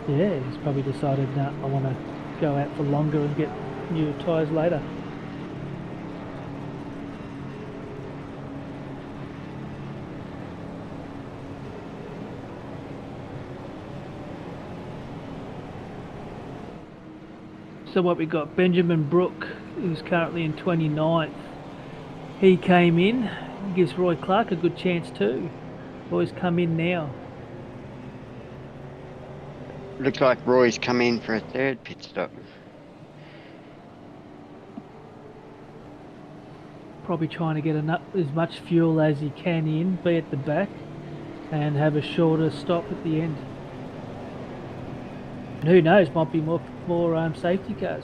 yeah, he's probably decided, no, I want to go out for longer and get new tyres later. So what we got, Benjamin Brook, who's currently in 29th. He came in, gives Roy Clark a good chance too. Boys come in now. Looks like Roy's come in for a 3rd pit stop. Probably trying to get as much fuel as he can in, be at the back, and have a shorter stop at the end. And who knows, might be more safety cars.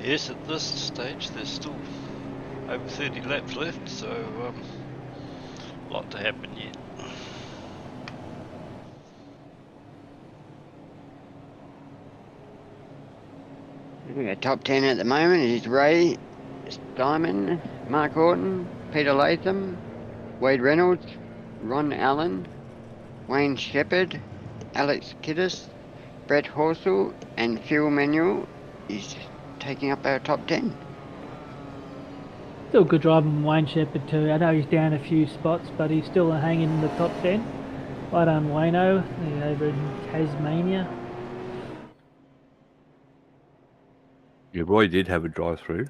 Yes, at this stage there's still over 30 laps left, so a lot to happen yet. The top 10 at the moment is Ray, Simon, Mark Horton, Peter Latham, Wade Reynolds, Ron Allen, Wayne Shepherd, Alex Kiddis, Brett Horsell, and Phil Manuel is taking up our top 10. Still good driving Wayne Shepherd too. I know he's down a few spots, but he's still hanging in the top 10. Well done, Wayno, over in Tasmania. Yeah, Roy did have a drive-through.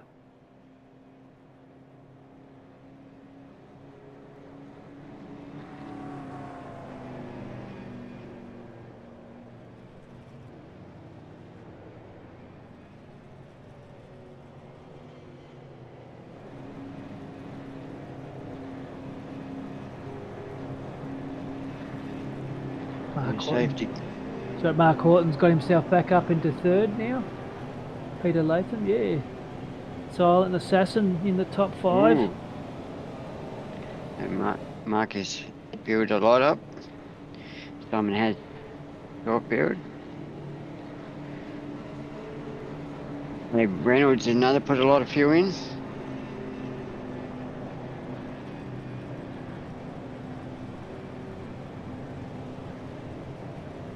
Mark Safety. Horton. So Mark Horton's got himself back up into 3rd now. Peter Latham, yeah. Silent Assassin in the top 5. Ooh. And Marcus built a lot up. Simon has short build. Hey, Reynolds and another put a lot of fuel in.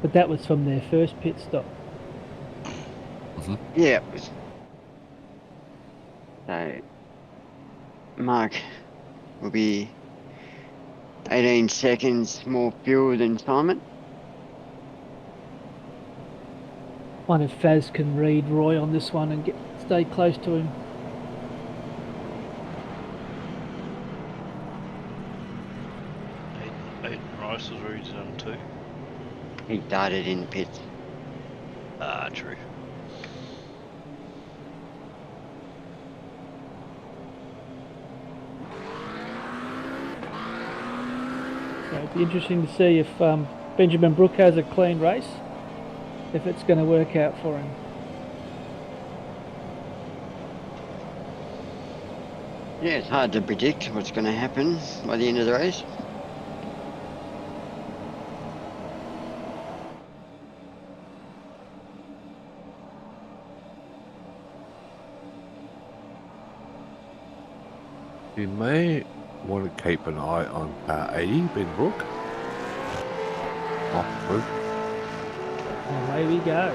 But that was from their first pit stop. Yeah, it was. So, Mark will be 18 seconds more fuel than Simon. Wonder if Faz can read Roy on this one and stay close to him. Aiden Rice was reading them too. He started in the pits. Ah, true. So it'd be interesting to see if Benjamin Brook has a clean race, if it's going to work out for him. Yeah, it's hard to predict what's going to happen by the end of the race. You may want to keep an eye on car 80, Ben Brook. Off through. And away we go.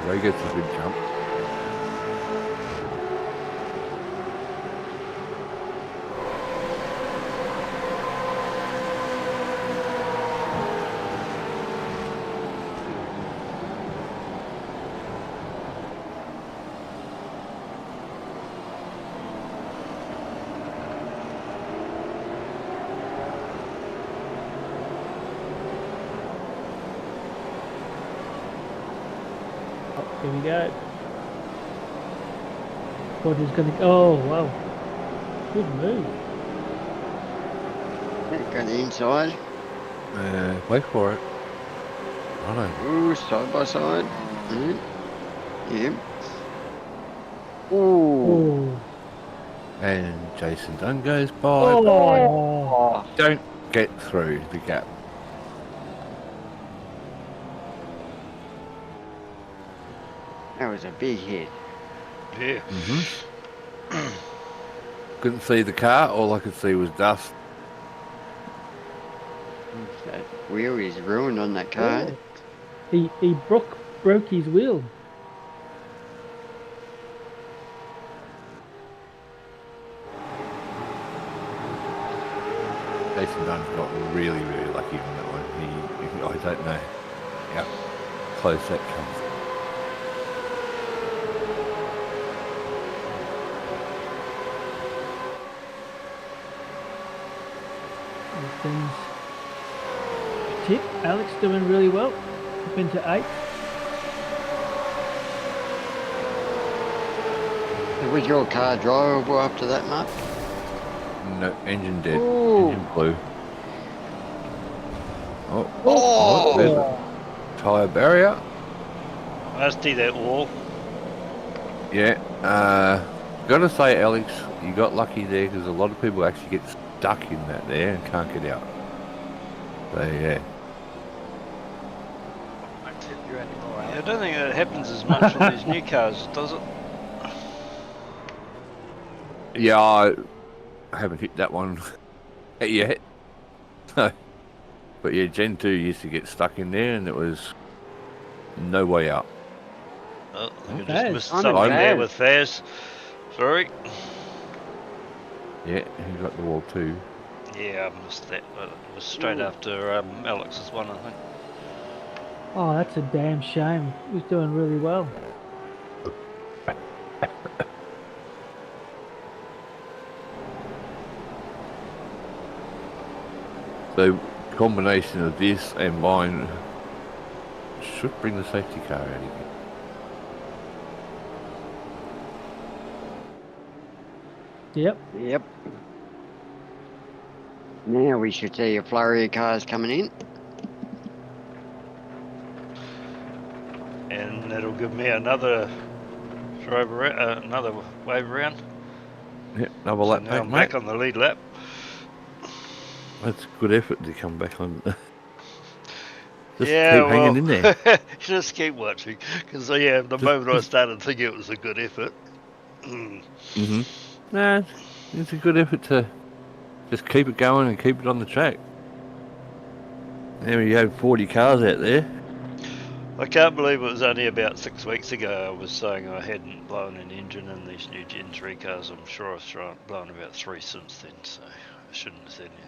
Ray gets a good jump. Oh, here we go. Roger's going to... Oh, wow. Good move. Go the inside. Wait for it. I know. Ooh, side by side. Yeah. Ooh. Oh. And Jason Dunn goes by. Oh. Don't get through the gap. That was a big hit. Yeah. Couldn't see the car. All I could see was dust. That wheel is ruined on that car. Oh. He broke his wheel. Jason Dunn's got really, really lucky on that one. I don't know how close that comes. Things tip. Alex doing really well. Up into 8th. Was your car drivable after that, Mark? No, engine dead. Ooh. Engine blew. Oh. There's a tyre barrier. Nasty, that wall. Yeah. Gotta say, Alex, you got lucky there because a lot of people actually get stuck in that there and can't get out. So, yeah. I don't think that happens as much on these new cars, does it? Yeah, I haven't hit that one yet. But yeah, Gen 2 used to get stuck in there and it was no way out. Oh, I think I Faz. just missed I'm something there Faz. with Faz. Sorry. Yeah, he got the wall too. Yeah, I missed that, but it was straight after Alex's one, I think. Oh, that's a damn shame. He was doing really well. So, combination of this and mine should bring the safety car out again. Yep. Yep. Now we should see a flurry of cars coming in. And that'll give me another drive around, another wave around. Yeah, another So lap now back, I'm mate. back on the lead lap. That's good effort to come back on. Just Yeah, keep hanging well, in there. just keep watching. Because, yeah, the moment I started thinking it was a good effort. Mm-hmm. Nah, it's a good effort to just keep it going and keep it on the track. There we go, 40 cars out there. I can't believe it was only about 6 weeks ago I was saying I hadn't blown an engine in these new Gen 3 cars. I'm sure I've blown about 3 since then, so I shouldn't have said anything.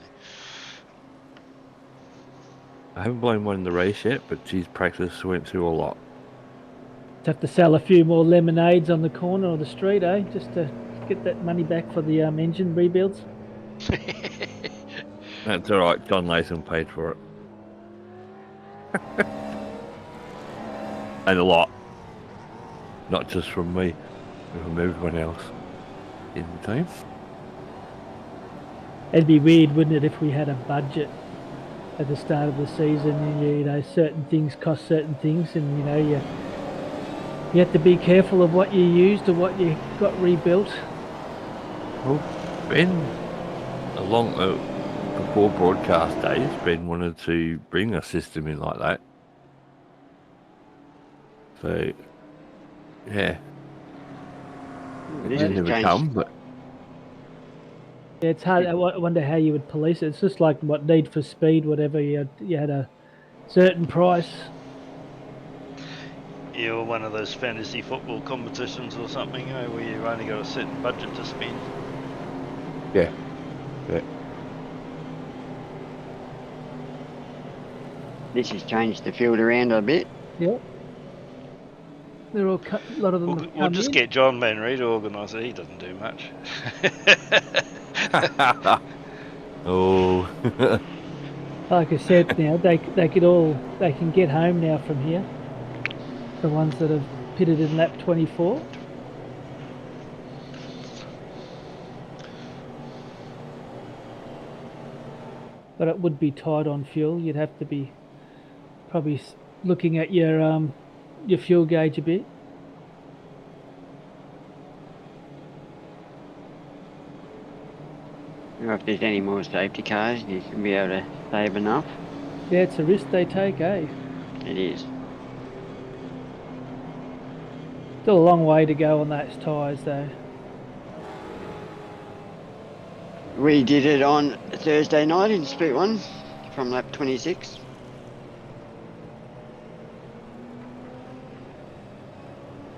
I haven't blown one in the race yet, but geez, practice went through a lot. Have to sell a few more lemonades on the corner of the street, eh? Just to get that money back for the engine rebuilds. That's all right. John Latham paid for it. And a lot. Not just from me, but from everyone else in the team. It'd be weird, wouldn't it, if we had a budget at the start of the season and you know certain things cost certain things, and you know you have to be careful of what you used or what you got rebuilt. Well, Ben, before broadcast days, Ben wanted to bring a system in like that. So, yeah. This It has never changed. come, but Yeah, it's hard. I wonder how you would police it. It's just like what Need for Speed, whatever. You had a certain price. Yeah, or one of those fantasy football competitions or something, where you've only got a certain budget to spend. yeah. This has changed the field around a bit. Yep. They're all a lot of them We'll, have we'll come just in. get John Manreed to organise it. He doesn't do much. Oh. Like I said, now they can get home now from here. The ones that have pitted in lap 24. But it would be tight on fuel. You'd have to be probably looking at your fuel gauge a bit. If there's any more safety cars, you should be able to save enough. Yeah, it's a risk they take, eh? It is. Still a long way to go on those tyres, though. We did it on Thursday night in split one from lap 26.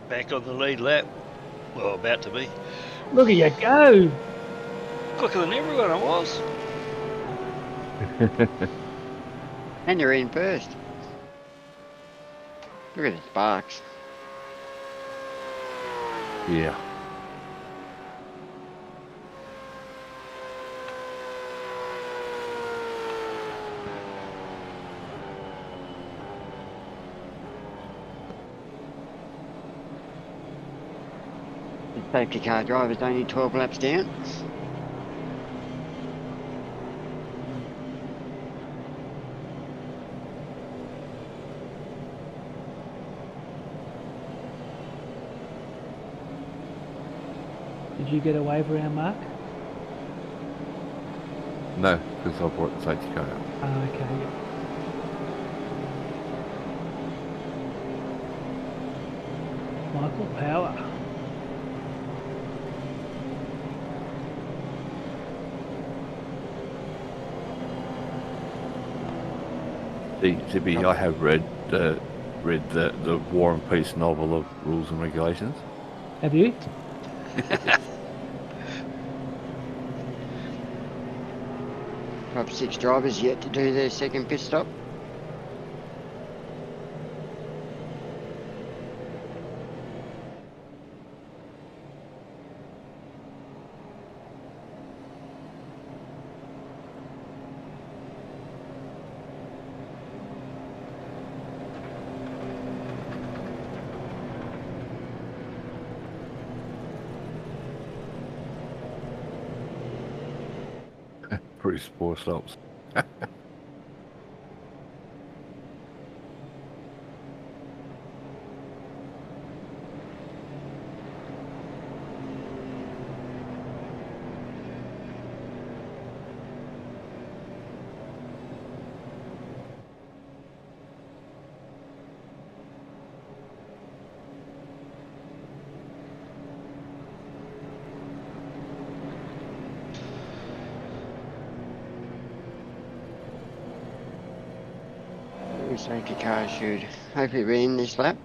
Back on the lead lap. Well, about to be. Look at you go! Quicker than everyone I was. And you're in first. Look at the sparks. Yeah. The safety car driver's only 12 laps down. Did you get a wave around, Mark? No, because I brought the safety car out. Oh, okay. Yeah. Michael Power. Zippy, I have read the War and Peace novel of rules and regulations. Have you? Top 6 drivers yet to do their second pit stop. Bruce four stops. Safety car should hopefully be in this lap.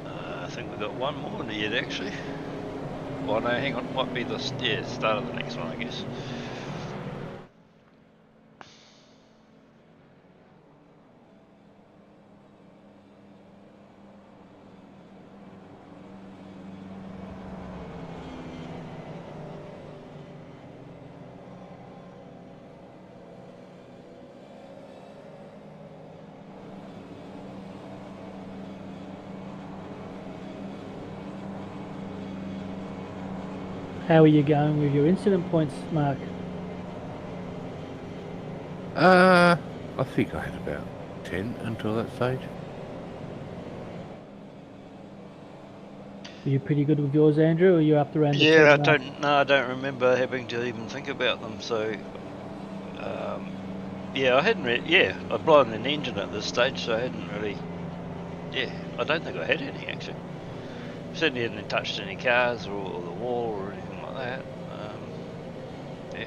I think we've got one more yet, actually. Well, no, hang on. Might be the start of the next one, I guess. How are you going with your incident points, Mark? I think I had about 10 until that stage. Are you pretty good with yours, Andrew, or are you up to around the 10 Yeah, mark? I don't remember having to even think about them. So, yeah, I hadn't. I'd blown an engine at this stage, so I hadn't really. Yeah, I don't think I had any actually. Certainly hadn't touched any cars or the wall or anything like that. Yeah,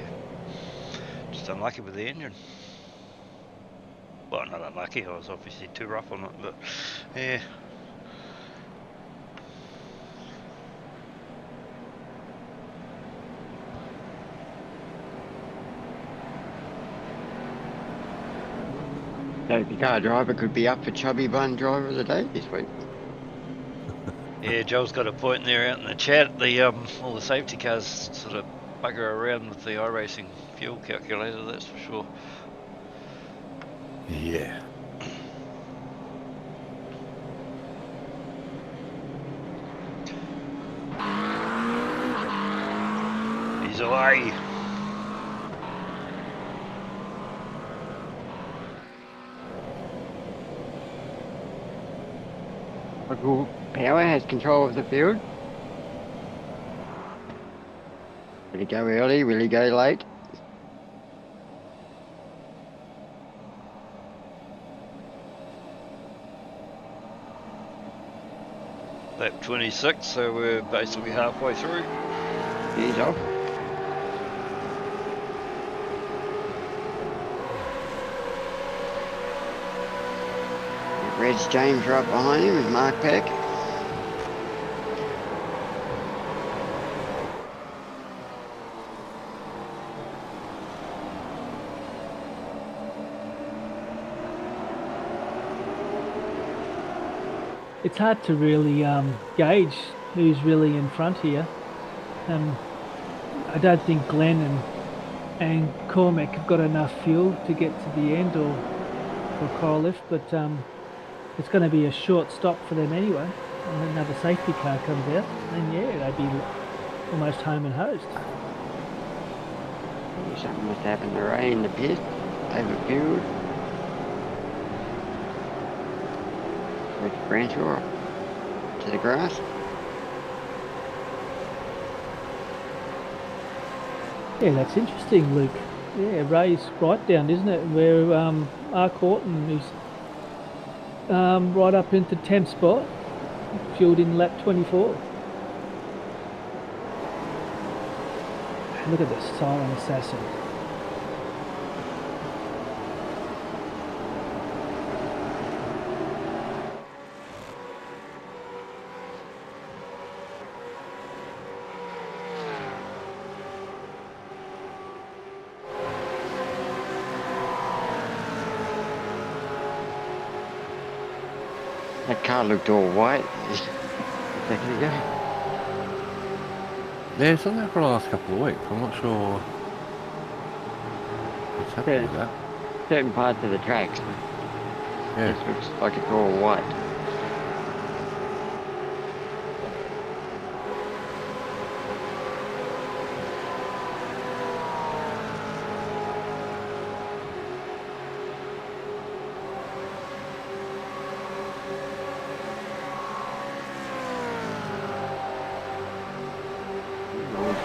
just unlucky with the engine. Well, not unlucky. I was obviously too rough on it, but yeah. Safety car driver could be up for chubby bun driver of the day this week. Yeah, Joel's got a point there out in the chat. The all the safety cars sort of bugger around with the iRacing fuel calculator. That's for sure. Yeah. He's away. Michael Power has control of the field. Will he go early? Will he go late? Lap 26, so we're basically halfway through. He's off. Reg James right behind him with Mark Peck. It's hard to really gauge who's really in front here. I don't think Glenn and Cormac have got enough fuel to get to the end or coral lift, but it's going to be a short stop for them anyway. And another safety car comes out, and yeah, they'd be almost home and hosed. Something must happen to Ray in the pit. Overfueled. Rich Branshaw to the grass. Yeah, that's interesting, Luke. Yeah, Ray's right down, isn't it? Where Mark Horton is right up into 10th spot, fueled in lap 24. Look at this silent assassin. That car looked all white a second ago. Yeah, it's on there for the last couple of weeks. I'm not sure what's happening with that. Certain parts of the tracks. Yeah. This looks like it's all white.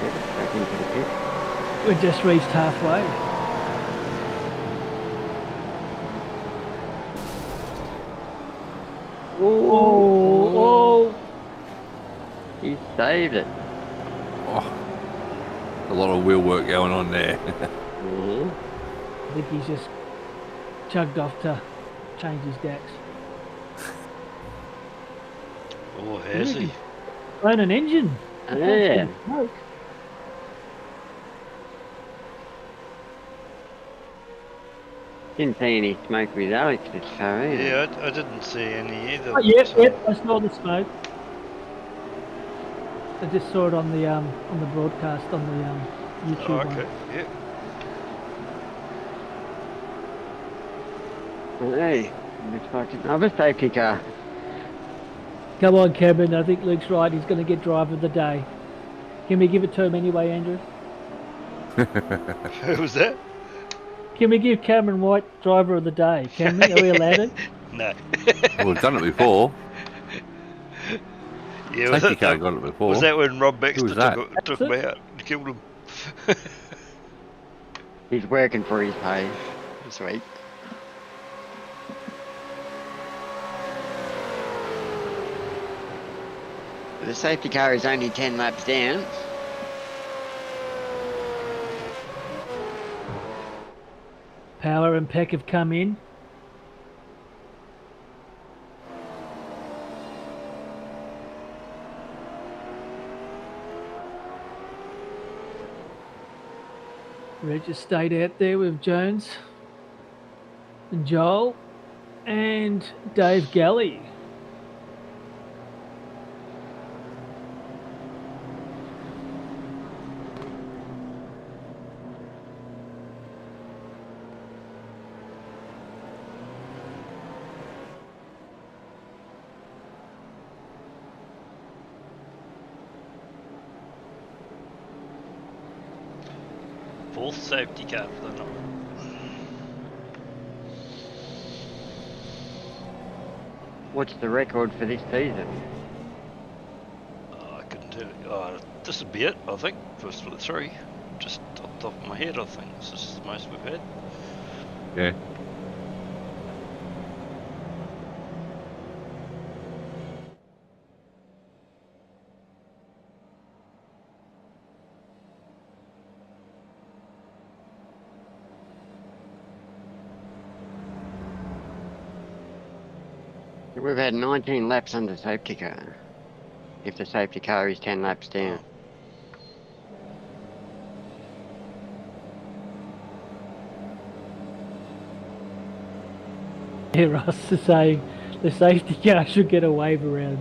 Back into the pit. We just reached halfway. Oh! He saved it. Oh, A lot of wheel work going on there. Mhm. I think he's just chugged off to change his decks. Oh, has he? Blown an engine. Oh, yeah. Smoke. Didn't see any smoke with Alex's car either. Yeah, I didn't see any either. Oh, yep, but, yep. I saw the smoke. I just saw it on the broadcast on the YouTube Oh, one. okay. Yeah. Hey, looks like another safety car. Come on, Kevin. I think Luke's right. He's going to get driver of the day. Can we give it to him anyway, Andrew? Who was that? Can we give Cameron White driver of the day? Can we? Are we allowed to? No. Well, we've done it before. Yeah, was Safety it car the- got it before. Was that when Rob Baxter was that? took him out and killed him? He's working for his pay this week. The safety car is only 10 laps down. Power and Peck have come in. Reg just stayed out there with Jones and Joel and Dave Galley. Fourth safety car for the night. What's the record for this season? Oh, I couldn't tell you. Oh, this would be it, I think, first for the three. Just off the top of my head, I think this is the most we've had. Yeah. We've had 19 laps under safety car. If the safety car is 10 laps down. Yeah, Russ is saying the safety car should get a wave around.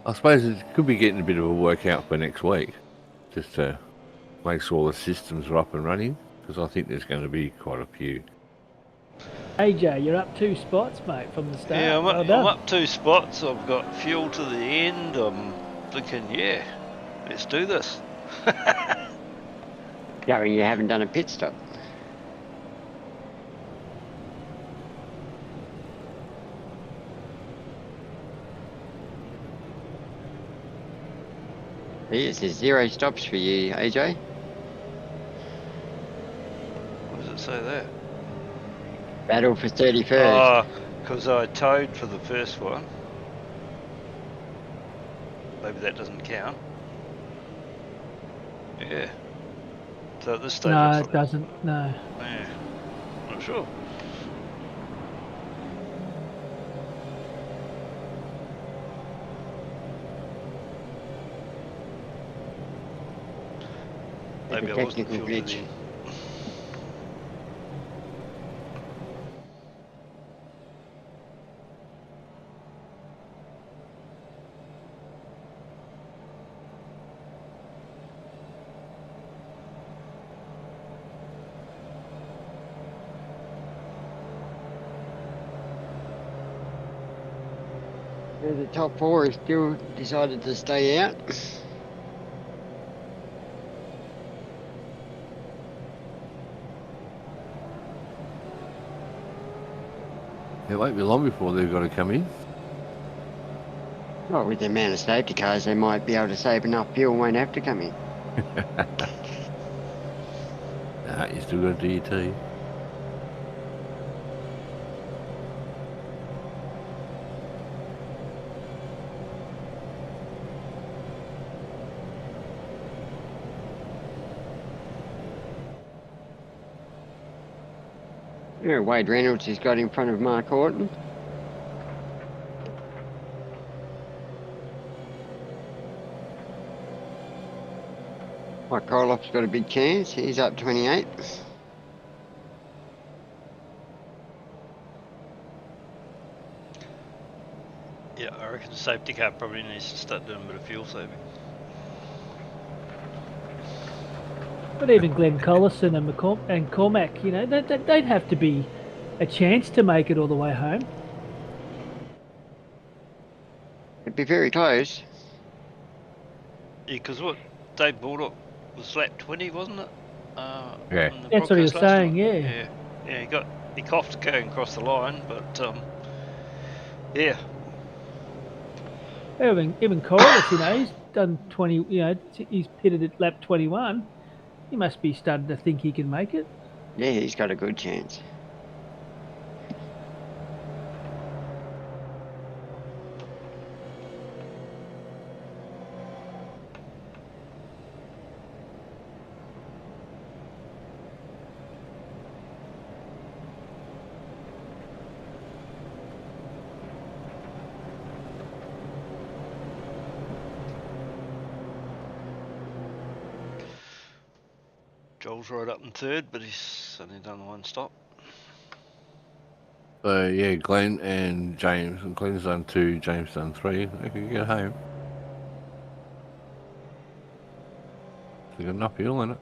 I suppose it could be getting a bit of a workout for next week, just to make sure all the systems are up and running, because I think there's going to be quite a few. AJ, you're up 2 spots, mate, from the start. Yeah, Well I'm done. up 2 spots. I've got fuel to the end. I'm thinking, yeah, let's do this. Gary, you haven't done a pit stop. Yes, there's 0 stops for you, AJ. What does it say there? Battle for 31st. Oh, because I towed for the first one. Maybe that doesn't count. Yeah. So at this stage, No, it's it like- doesn't. No. Yeah. Not sure. There's Maybe a I wasn't technical fueled glitch. in. The top 4 has still decided to stay out. It won't be long before they've got to come in. Well, with the amount of safety cars, they might be able to save enough fuel, won't have to come in. Nah, you still got to do your tea. Yeah, Wade Reynolds has got in front of Mark Horton. Mike Roloff's got a big chance. He's up 28. Yeah, I reckon the safety car probably needs to start doing a bit of fuel saving. But even Glenn Collison and Cormac, you know, they'd have to be a chance to make it all the way home. It'd be very close. Yeah, because what Dave Baldock was lap 20, wasn't it? Yeah. On the That's what he was broadcast last saying, night? yeah. Yeah, he coughed going across the line, but yeah, Even Corliss, you know, he's done 20, you know, he's pitted at lap 21. He must be starting to think he can make it. Yeah, he's got a good chance. Joel's right up in third, but he's only done one stop. So yeah, Glenn and James, and Glenn's done 2, James done 3. They can get home. They got enough fuel in it.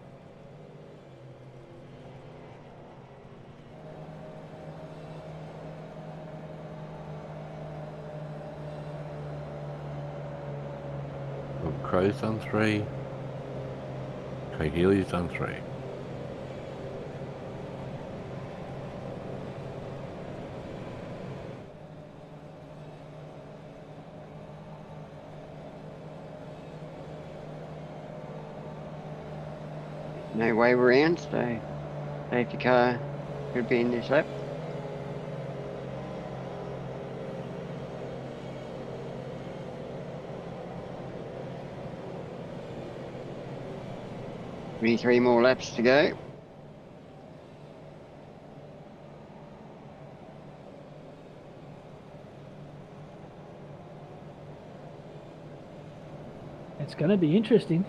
Crow's done 3. Craig Healy's done 3. No way around, so safety car could be in this lap. Only 3 more laps to go. It's going to be interesting.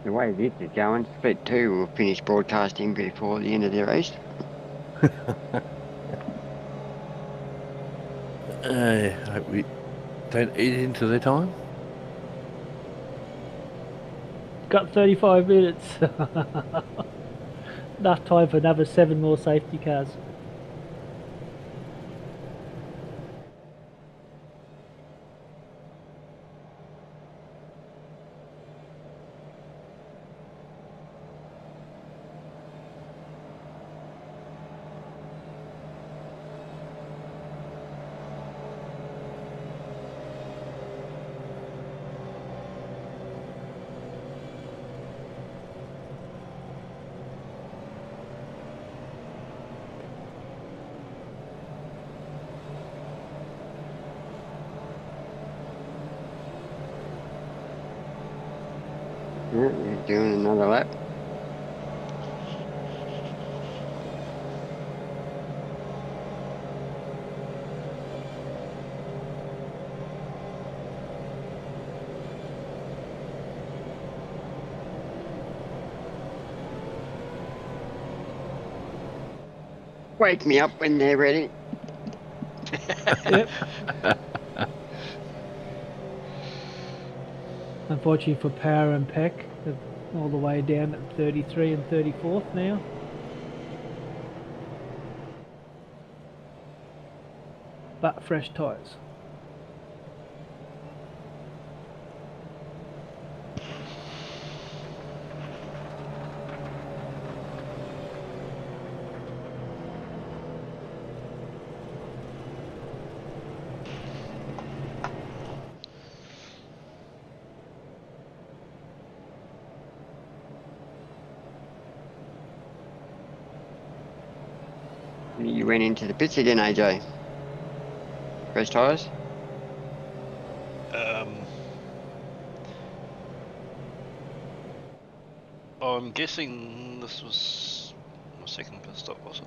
The way this is going, Split 2 will finish broadcasting before the end of the race. Hope we don't eat into the time. Got 35 minutes. Enough time for another 7 more safety cars. Yeah, they're doing another lap. Wake me up when they're ready. Yep. Unfortunately for Power and Peck, they're all the way down at 33 and 34th now. But fresh tyres. You went into the pits again, AJ. Fresh tyres? I'm guessing this was my second pit stop, was it?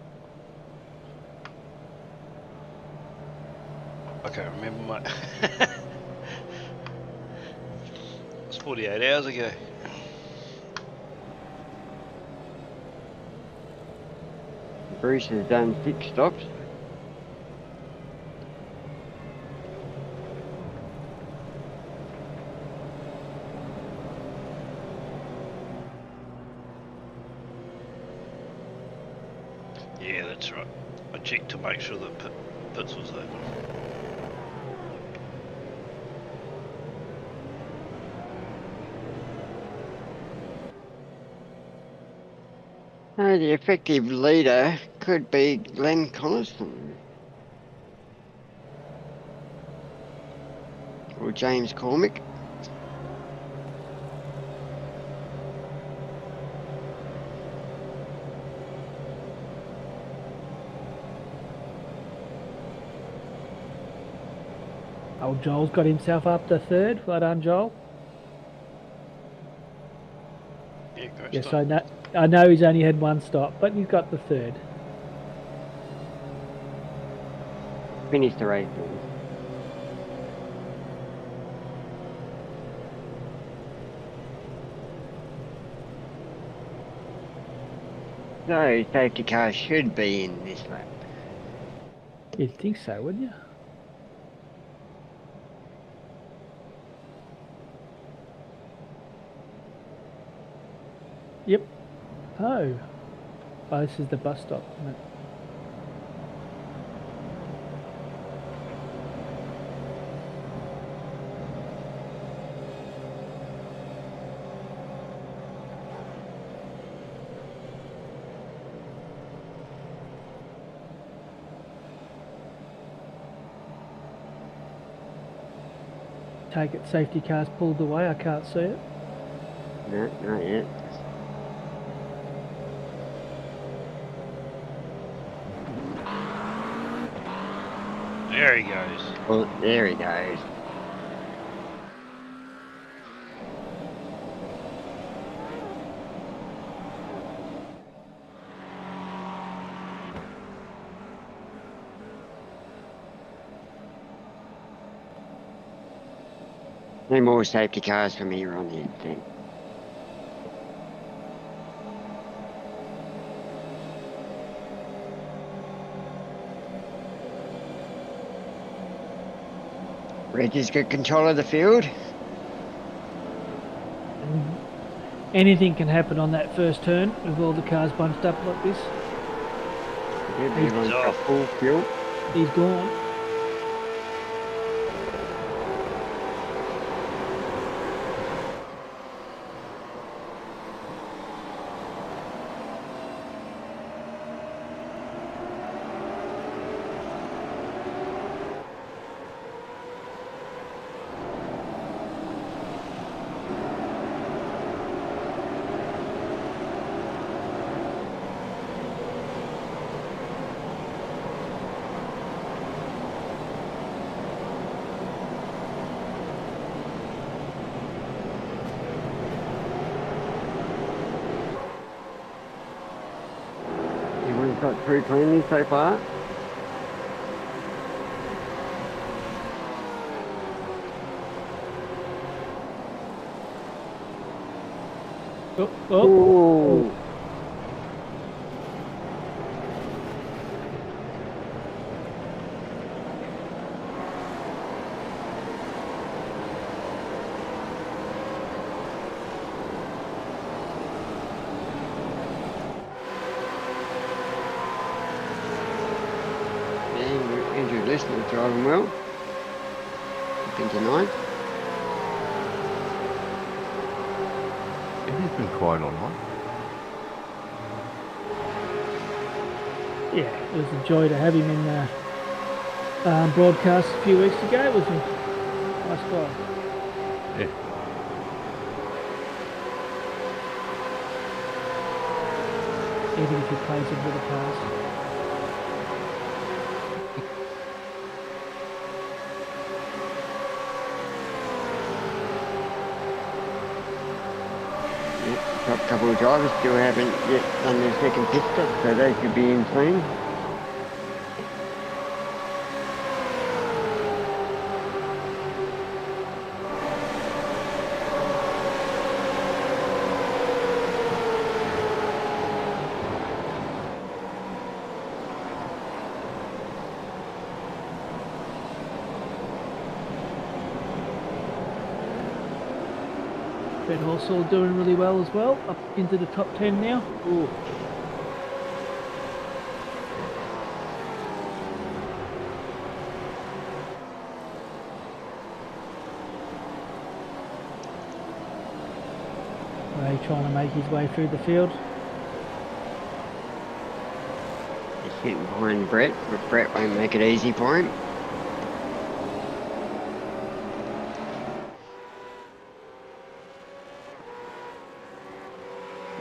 I can't remember my... It was 48 hours ago. Bruce has done 6 stops. Yeah, that's right. I checked to make sure that pits was open. The effective leader could be Glenn Collison. Or James Cormick. Old Joel's got himself up to third. Well done, Joel. Yeah, great Yes, stuff. I know he's only had one stop, but he's got the third. Finished the race. So, safety car should be in this lap. You'd think so, wouldn't you? Yep. Oh. Oh, this is the bus stop, isn't it? Take it, safety car's pulled away. I can't see it. No, not yet. There he goes. Well, there he goes. No more safety cars from here on in, then. Reggie's got control of the field. Anything can happen on that first turn with all the cars bunched up like this. Yeah, everyone's got full fuel. He's gone. Everyone's got through cleanly so far. Oh. Ooh. Andrew Listener driving well. Up into 9. He's been quiet online. Yeah, it was a joy to have him in the broadcast a few weeks ago. It was a nice guy. Yeah. Even if he plays into the pass. Yep, top couple of drivers still haven't yet done their second pit stop, so they should be in soon. Red Horse all doing really well as well, up into the top 10 now. Ooh. Ray trying to make his way through the field. He's getting behind Brett, but Brett won't make it easy for him.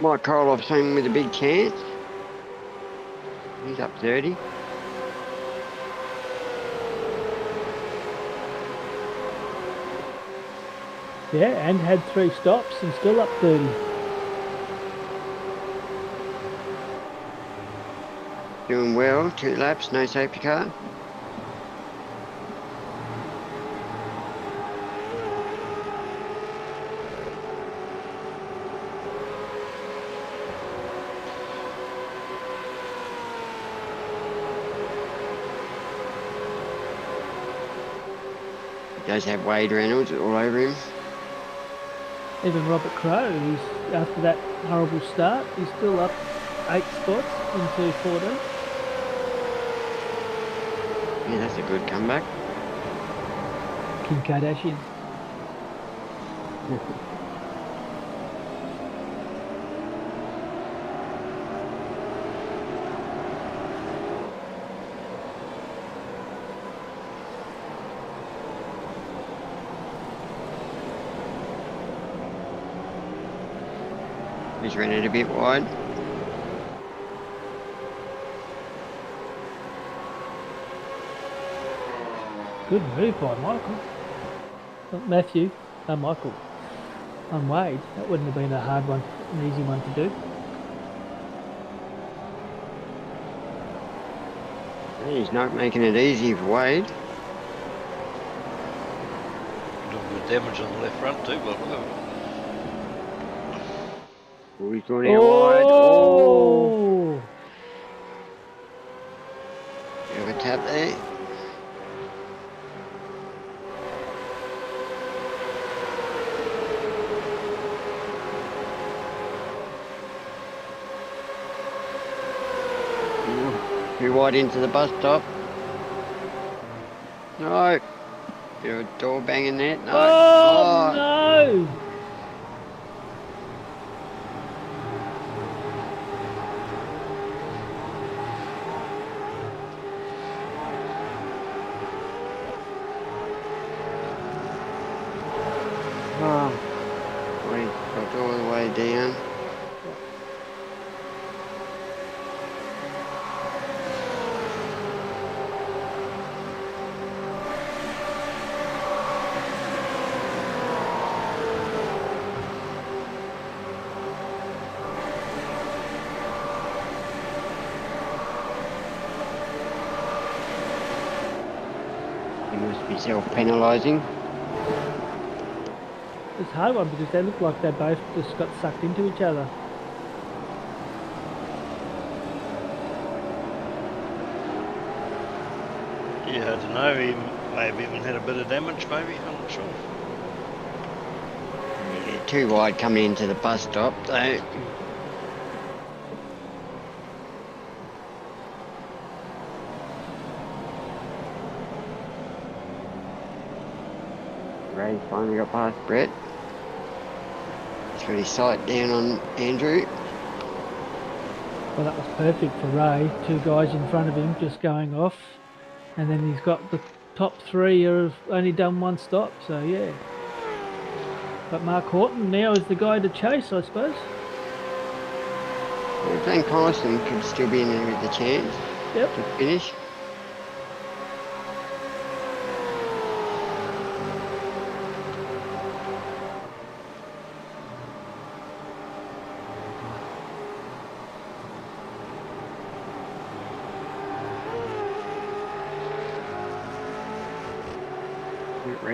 Mike Koloff's home with a big chance. He's up 30. Yeah, and had 3 stops and still up 30. Doing well, 2 laps, no safety car. He does have Wade Reynolds all over him. Even Robert Crowe, who's after that horrible start, he's still up 8 spots into 14. Yeah, that's a good comeback. Kim Kardashian. He's ran it a bit wide. Good move by Michael. Not Matthew, Michael. On Wade, that wouldn't have been a hard one, an easy one to do. He's not making it easy for Wade. A little bit of damage on the left front too, but look at it. Oh, he's gone out wide. Oh! Bit of a tap there. Too wide into the bus stop. No. Bit of a door banging there. No. Oh, no! Oh. Wait, got all the way down. Must be self-penalising. It's a hard one because they look like they both just got sucked into each other. Yeah, I don't know, he maybe even had a bit of damage, maybe, I'm not sure. Yeah, too wide coming into the bus stop though. Ray finally got past Brett. He's got his sight down on Andrew. Well, that was perfect for Ray. 2 guys in front of him just going off. And then he's got the top 3 have only done 1 stop, so yeah. But Mark Horton now is the guy to chase, I suppose. Well, Glenn Collison could still be in there with the chance Yep. to finish.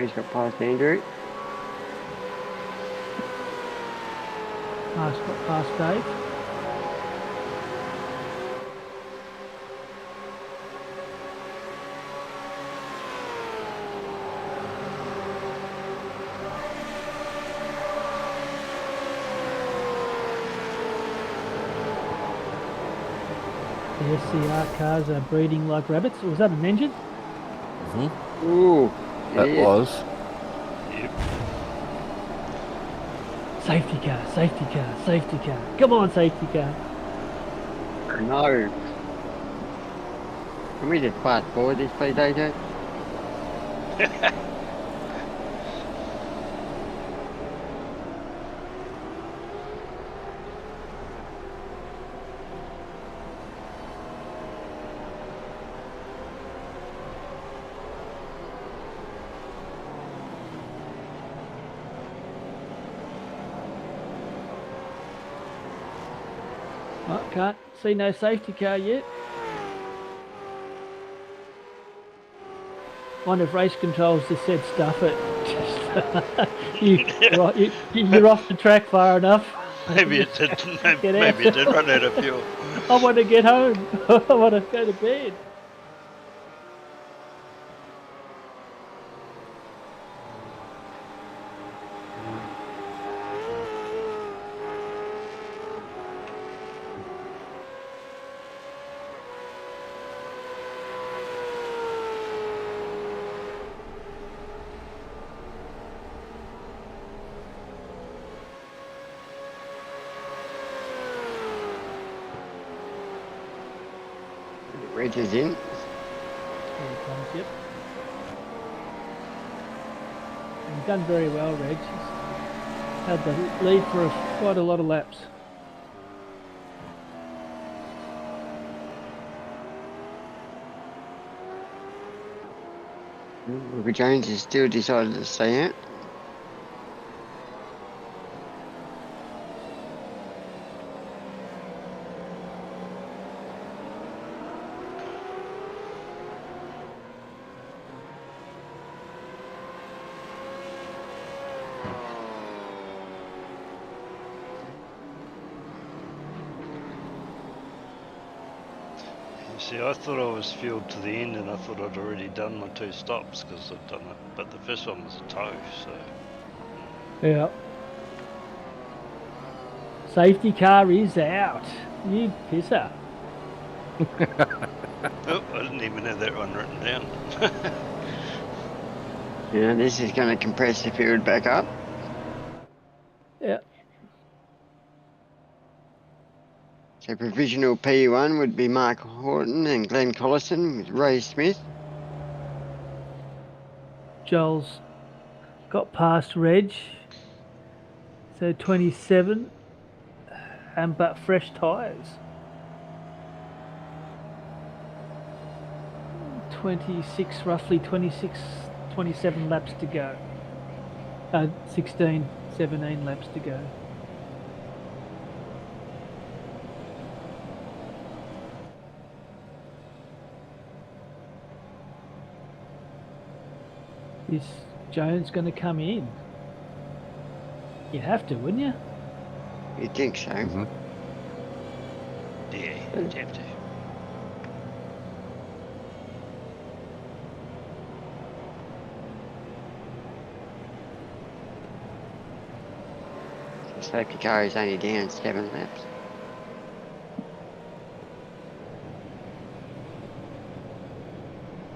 He's got past Andrew. Past Dave. The SCR cars are breeding like rabbits. Was that an engine? Ooh, That yeah. was. Yep. Safety car, safety car, safety car. Come on, safety car. No. Can we just fast forward this, please, AJ? Oh, can't see no safety car yet. Wonder if race controls just said stuff it. You're off the track far enough. Maybe it did. Get Maybe out. it did run out of fuel. I want to get home. I want to go to bed. Reg is in. Here he comes, yep. He's done very well, Reg. He's had the lead for quite a lot of laps. Luke Jones has still decided to stay out. See, I thought I was fueled to the end, and I thought I'd already done my 2 stops because I'd done it. But the first one was a tow, so Yeah. Safety car is out. You pisser. oh, I didn't even have that one written down. Yeah, this is going to compress the field back up. Yeah. So provisional P1 would be Mark Horton and Glenn Collison with Ray Smith. Joel's got past Reg. So 27. But fresh tyres. 26, roughly 26, 27 laps to go. 16, 17 laps to go. Is Jones going to come in? You'd have to, wouldn't you? You'd think so. Yeah, you'd have to. The safety car is only down 7 laps.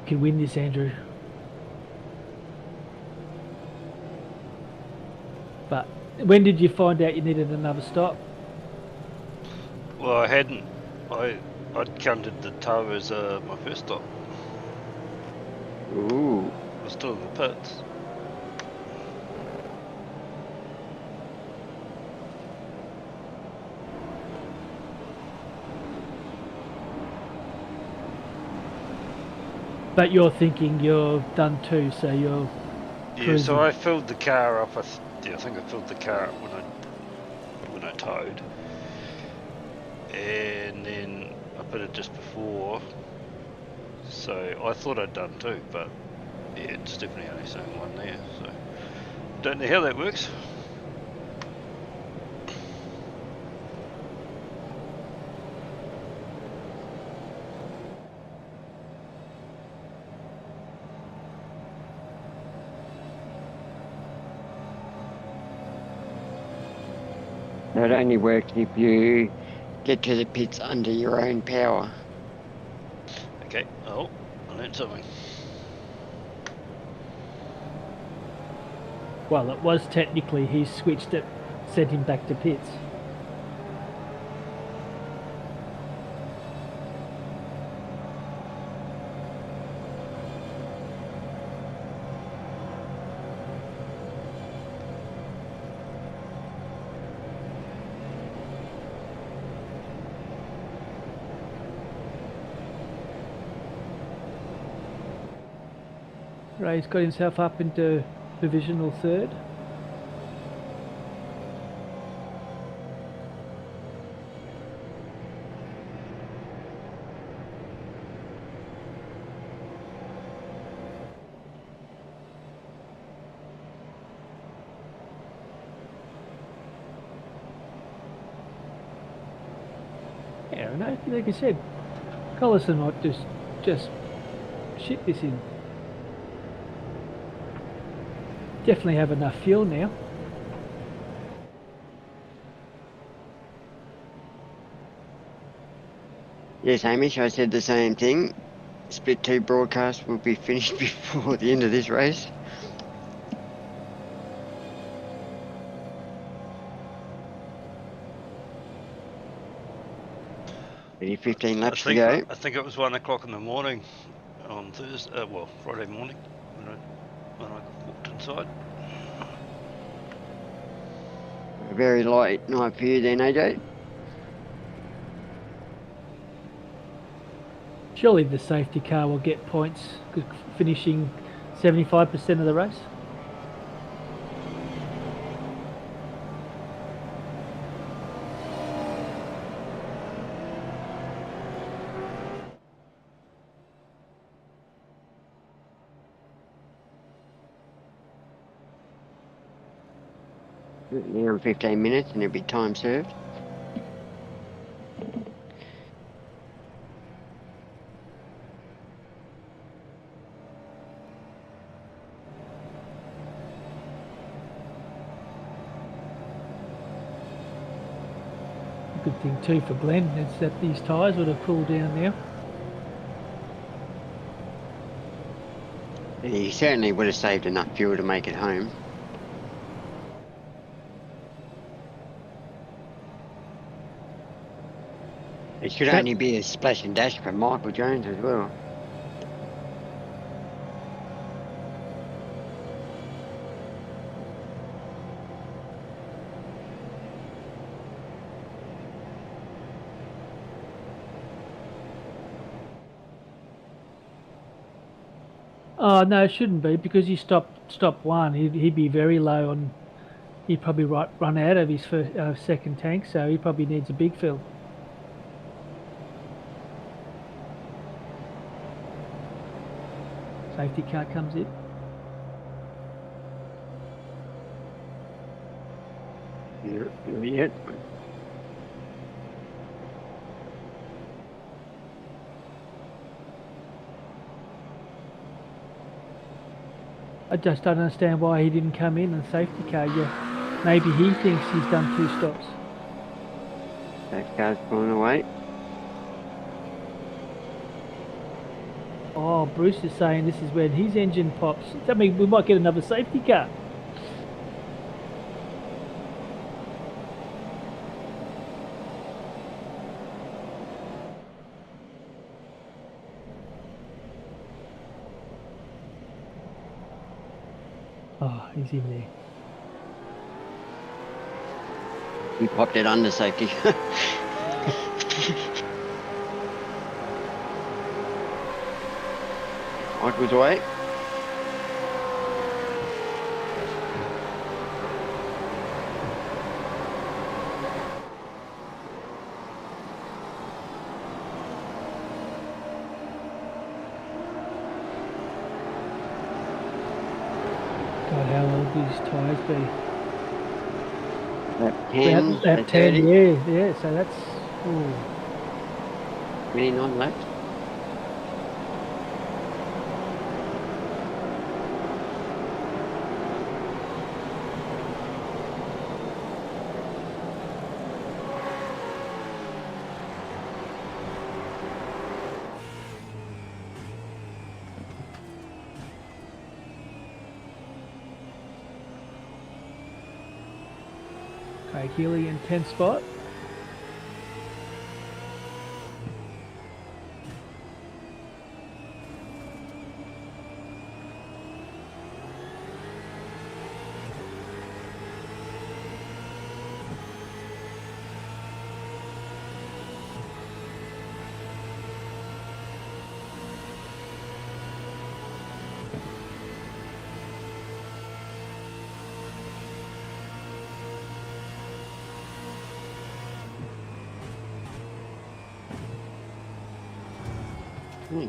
You can win this, Andrew. But when did you find out you needed another stop? Well, I hadn't. I'd counted the tow as my first stop. Ooh. I was still in the pits. But you're thinking you're done too, so you're Yeah, cruising. so I filled the car up. I think I filled the car up when I towed, and then I put it just before. So I thought I'd done too, but Yeah, it's definitely only saying one there, so don't know how that works. It only works if you get to the pits under your own power. Okay, oh, I learned something. Well, it was technically he switched it, sent him back to pits. Ray's got himself up into provisional third. Yeah, and like I said, Collison might just ship this in. Definitely have enough fuel now. Yes, Hamish, I said the same thing. Split 2 broadcast will be finished before the end of this race. Only 15 laps to go. I think it was 1 o'clock in the morning on Thursday, well, Friday morning when I walked inside. A very light night for you then, AJ. Surely the safety car will get points, finishing 75% of the race. Now in 15 minutes and it'll be time served. Good thing too for Glenn is that these tyres would have cooled down now. And he certainly would have saved enough fuel to make it home. It should only be a splash and dash for Michael Jones as well. Oh no, it shouldn't be because he stopped one. He'd be very low on. He'd probably run out of his second tank, so he probably needs a big fill. Safety car comes in. Yep. I just don't understand why he didn't come in and safety car. Yeah, maybe he thinks he's done 2 stops. That car's pulling away. Oh, Bruce is saying this is when his engine pops. I mean, we might get another safety car. Oh, he's in there. He popped it under safety. Michael's away. his tyres be? Lap 10, Lap 10, 30, yeah. So that's 29 laps. Craig Healy in 10th spot.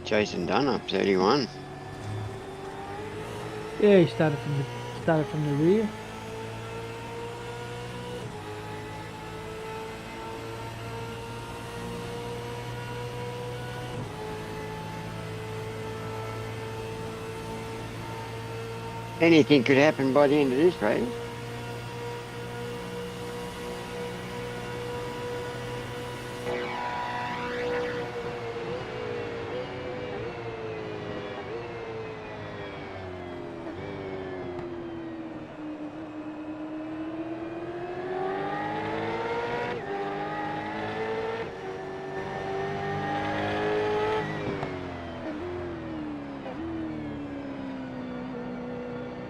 Jason Dunlop, 31. Yeah, he started from the rear. Anything could happen by the end of this race.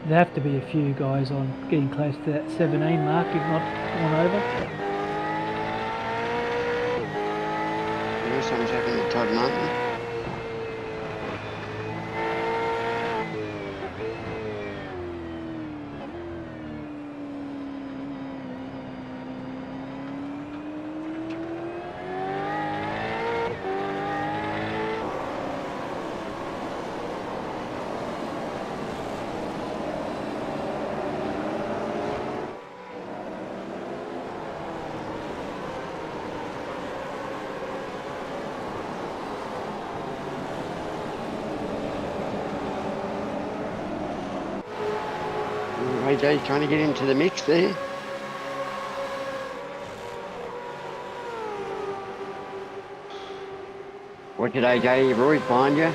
There have to be a few guys on getting close to that 17 mark, if not one over. Yeah, something's happened to Todd Martin. AJ's trying to get into the mix there. Watch it, AJ. Roy's behind you.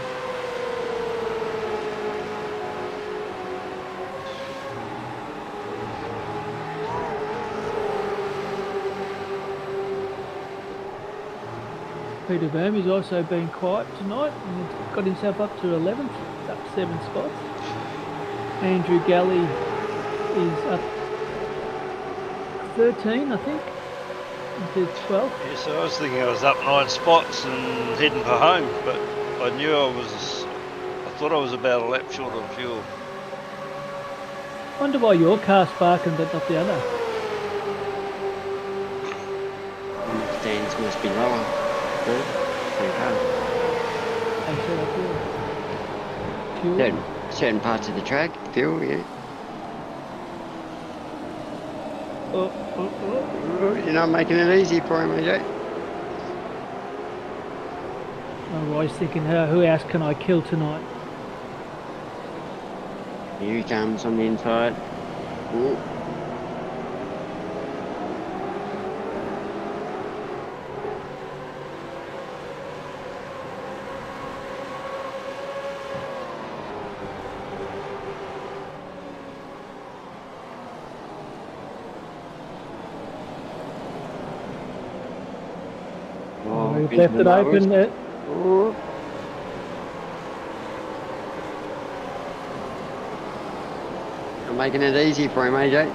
Peter Vermey's also been quiet tonight and got himself up to 11th, up 7 spots. Andrew Galley is up 13, I think, into 12th. Yeah, so I was thinking I was up 9 spots and heading for home, but I knew I thought I was about a lap short on fuel. Wonder why your car's sparking but not the other. Stands must be lower. Okay. They set up here. Fuel. Certain parts of the track, fuel, yeah. Oh. You're not making it easy for him, AJ. Roy's thinking, who else can I kill tonight? Here he comes on the inside. Ooh. We've left it open. Ooh. I'm making it easy for him, AJ.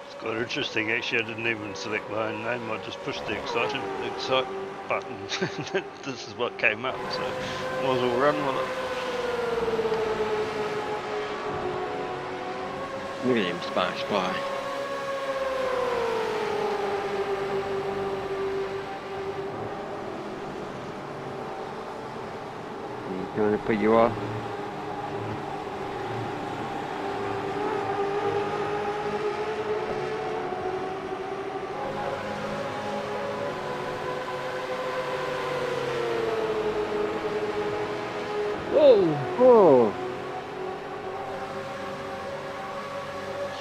It's quite interesting actually, I didn't even select my own name, I just pushed the excite button. This is what came up, so might as well run with it. Look at him sparks fly. He's trying to put you off.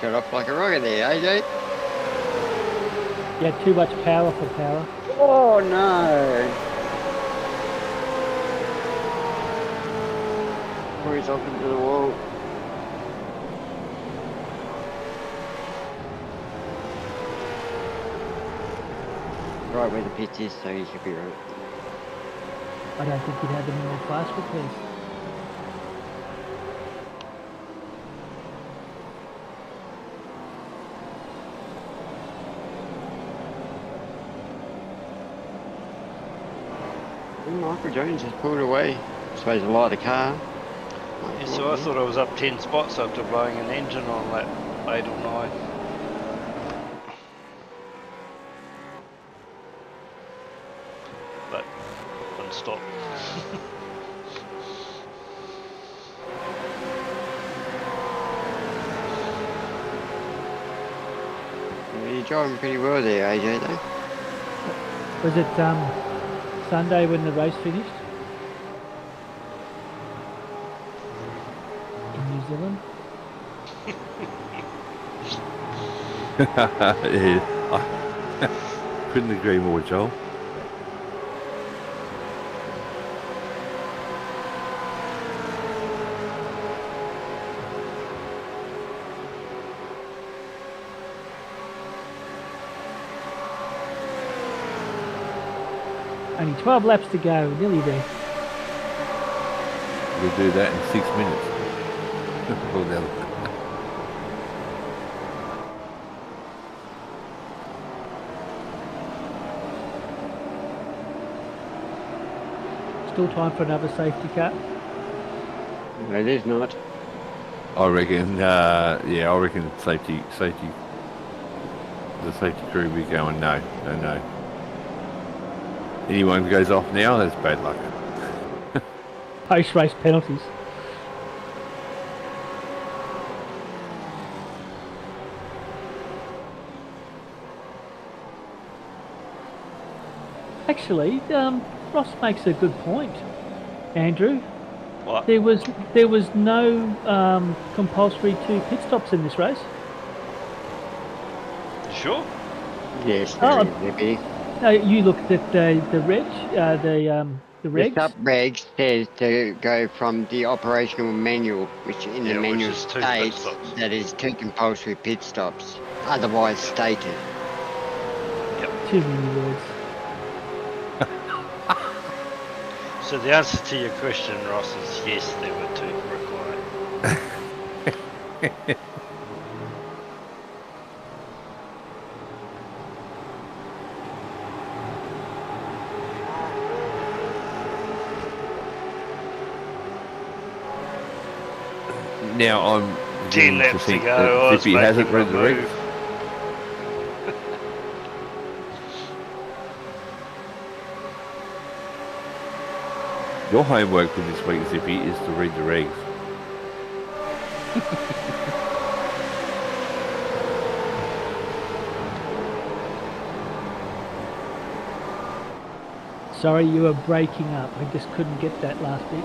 Shut off like a rocket there, AJ. You had too much power for power. Oh no! He's off into the wall. Right where the pitch is, so you should be right. I don't think you'd have any more fast repairs. Michael Jones has pulled away. I suppose a lighter car. Yeah, so I thought I was up 10 spots after blowing an engine on lap 8 or 9. But couldn't stop. You're driving pretty well there, AJ, though. Was it Sunday when the race finished? In New Zealand? Yeah, I couldn't agree more, Joel. Only 12 laps to go, nearly there. We'll do that in 6 minutes. Pull down. Still time for another safety car. No, it is not. I reckon, yeah, I reckon the safety crew will be going, no. Anyone goes off now, that's bad luck. Post-race penalties. Actually, Ross makes a good point, Andrew. What? There was no compulsory 2 pit stops in this race. You sure? Yes, Oh, there is. No, you looked at the reg, the The regs. sub-reg says to go from the operational manual, which in the Yeah, which manual is 2 pit states stops. that is 2 compulsory pit stops, otherwise stated. Too many words. So the answer to your question, Ross, is yes, there were 2 required. Now I'm 10 beginning laps to to think go. I that was Zippy hasn't making read my the regs. move. Your homework for this week, Zippy, is to read the regs. Sorry, you were breaking up. I just couldn't get that last bit.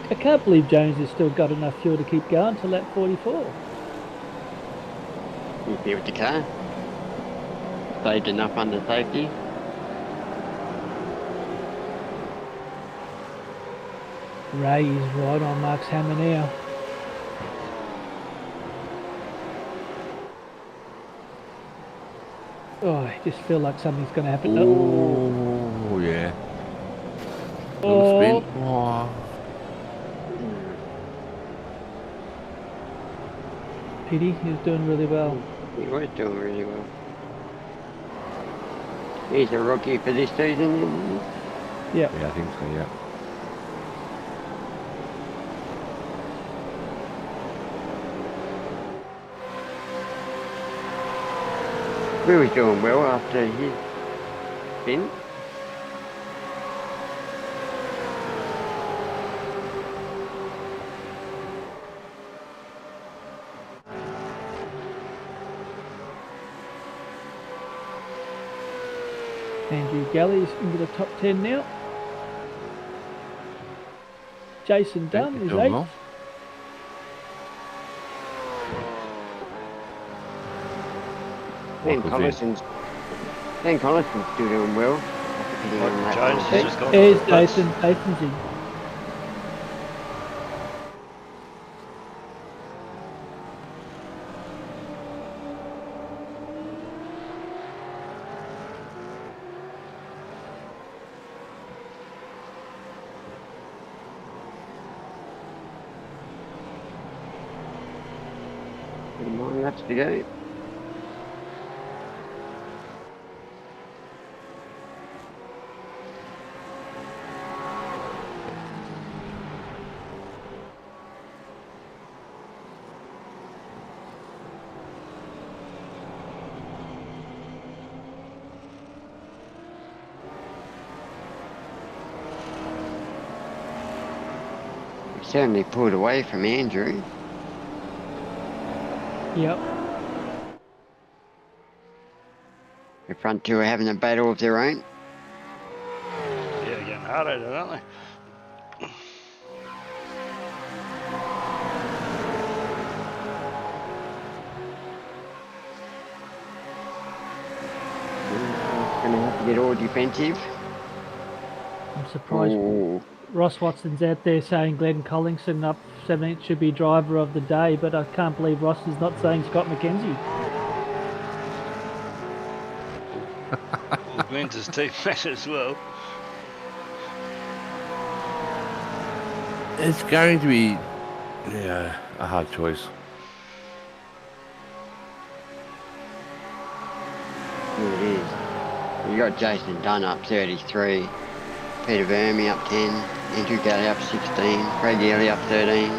I can't believe Jones has still got enough fuel to keep going to lap 44. You see with the car. Saved enough under safety. Ray is right on Mark's hammer now. Oh, I just feel like something's going to happen. Oh, yeah. Little Oh, spin. Oh. pity. He was doing really well. He was doing really well. He's a rookie for this season. Yeah. Yeah, I think so, yeah. He was doing well after his spin. Andrew Galley's into the top 10 now. Jason Dunn you're is doing 8th. well. Ben Michael's in. Collison's still doing well. After pitting on lap Jones has 14. just gone There's for the pits. Dathan. Dathan's in. Good morning, laps to go. We certainly pulled away from Andrew. Yep. The front two are having a battle of their own. Yeah, getting hard at it, aren't they? Going to have to get all defensive. I'm surprised Ooh. Ross Watson's out there saying Glenn Collinson up 17th should be driver of the day, but I can't believe Ross is not saying Scott McKenzie. Well, Glenn's his teammate as well. It's going to be a hard choice. Here it is. You got Jason Dunn up 33, Peter Verme up 10, Andrew Galley up 16, Craig Ely up 13,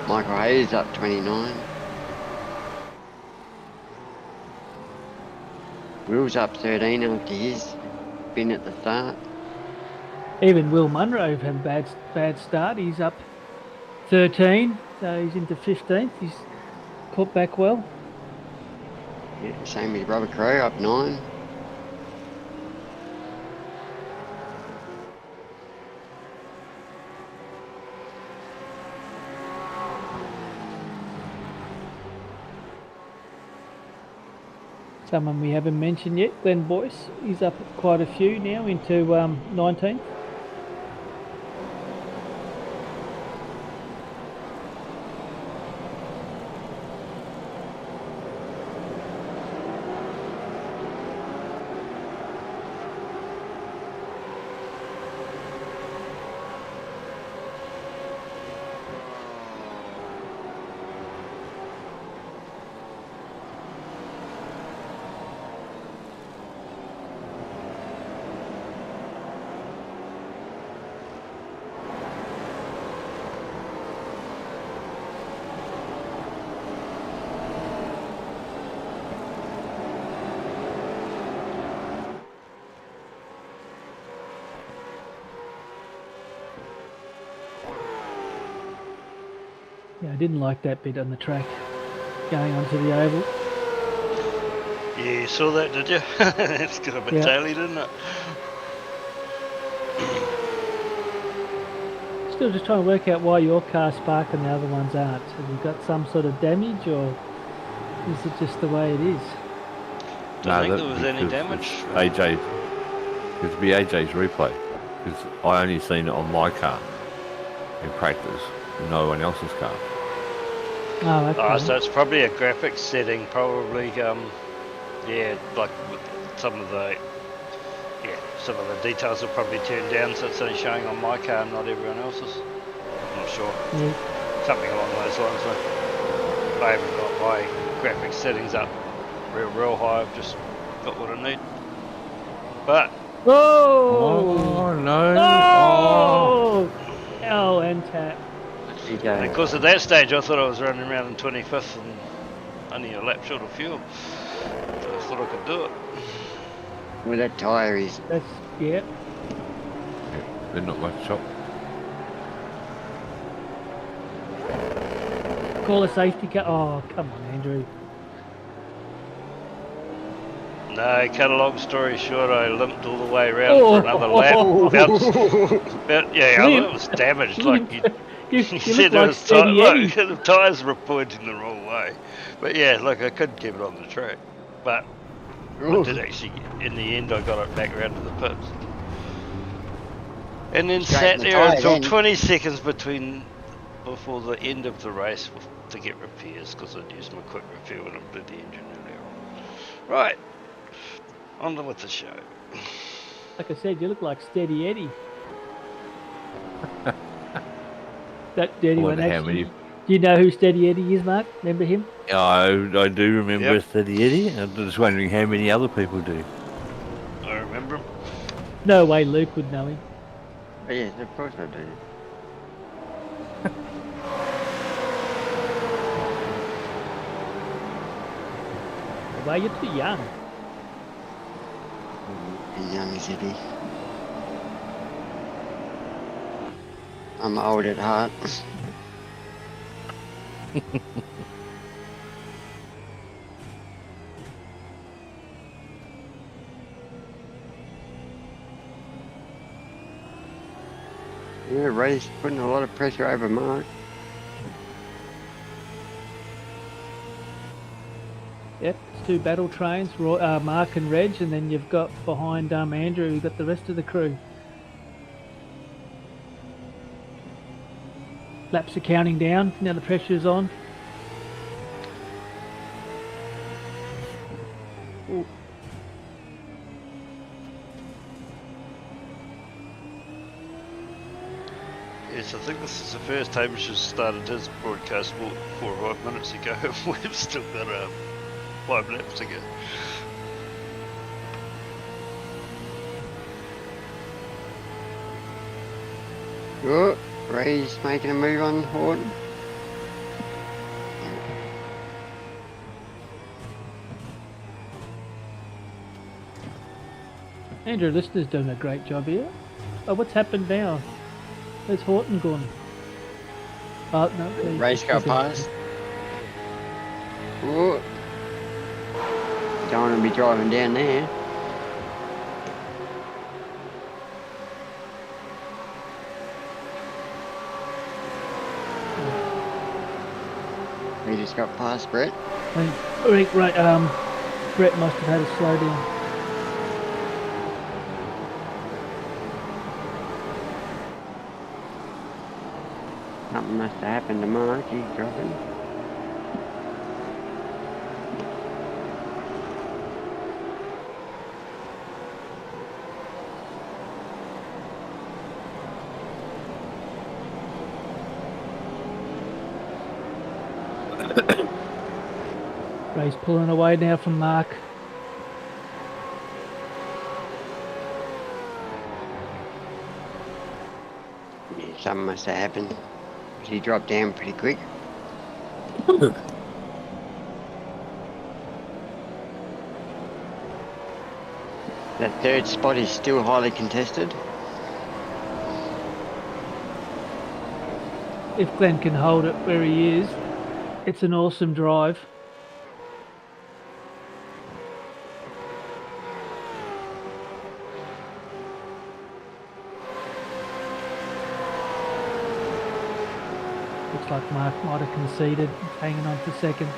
Michael Hayes up 29. Will's up 13 after his spin at the start. Even Will Munro had a bad start. He's up 13, so he's into 15th. He's caught back well. Yeah, same with Robert Crow up 9. Someone we haven't mentioned yet, Glenn Boyce. He's up quite a few now into 19th. Yeah, I didn't like that bit on the track going onto the oval. Yeah, you saw that, did you? It's got a bit Yeah. taily, didn't it? Still just trying to work out why your car's sparked and the other ones aren't. Have you got some sort of damage, or is it just the way it is? Don't think there was any damage. AJ, it'd be AJ's replay, because I only seen it on my car in practice, no one else's car. Oh, okay. Oh, so it's probably a graphics setting, probably. Yeah, like with some of the details are probably turned down, so it's only showing on my car and not everyone else's. I'm not sure. Yeah. Something along those lines. So I haven't got my graphics settings up real high. I've just got what I need. But Whoa! Oh no! Oh! Oh, and tap. and of course, at that stage, I thought I was running around in 25th and only a lap short of fuel. So I thought I could do it. Well, that tyre is. That's, yeah. They're not much shot. Call a safety car. Oh, come on, Andrew. No, cut a long story short, I limped all the way around for another lap. Bounced, yeah, Limp. it was damaged. Like You He look said like Steady Eddie. the tyres were pointing the wrong way. But yeah, like I could keep it on the track. But I did actually, in the end, I got it back around to the pits. And then Straighten sat the there tyre until then. 20 seconds before the end of the race to get repairs, because I'd used my quick repair when I did the engine earlier on. Right, on with the show. Like I said, you look like Steady Eddie. That dirty I one, wonder how actually. many. Do you know who Steady Eddie is, Mark? Remember him? I do remember Yep. Steady Eddie. I'm just wondering how many other people do. I remember him. No way Luke would know him. Oh, yes, of course I do. Well, you're too young. Young city. I'm old at heart. Yeah, Ray's putting a lot of pressure over Mark. Yep, it's two battle trains, Mark and Reg, and then you've got behind Andrew, you've got the rest of the crew. Laps are counting down, now the pressure's on. Ooh. Yes, I think this is the first time she's started his broadcast 4 or 5 minutes ago. We've still got 5 laps to go. Oh, Ray's making a move on Horton. Andrew Lister's doing a great job here. Oh, what's happened now? Where's Horton gone? Oh, no. Ray's got past. Oh. Don't want to be driving down there. He just got past Brett. Right, Brett must have had a slow down. Something must have happened to Mark. He's dropping. Ray's pulling away now from Mark. Yeah, something must have happened. He dropped down pretty quick. That third spot is still highly contested. If Glenn can hold it where he is, it's an awesome drive. Looks like Mark might have conceded, hanging on for second.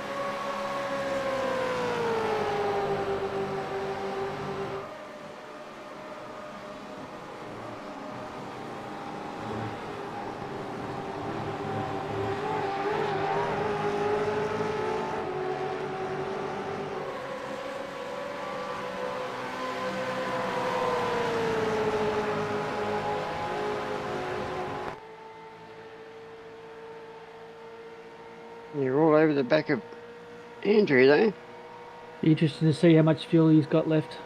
You're all over the back of Andrew though. Be interesting to see how much fuel he's got left.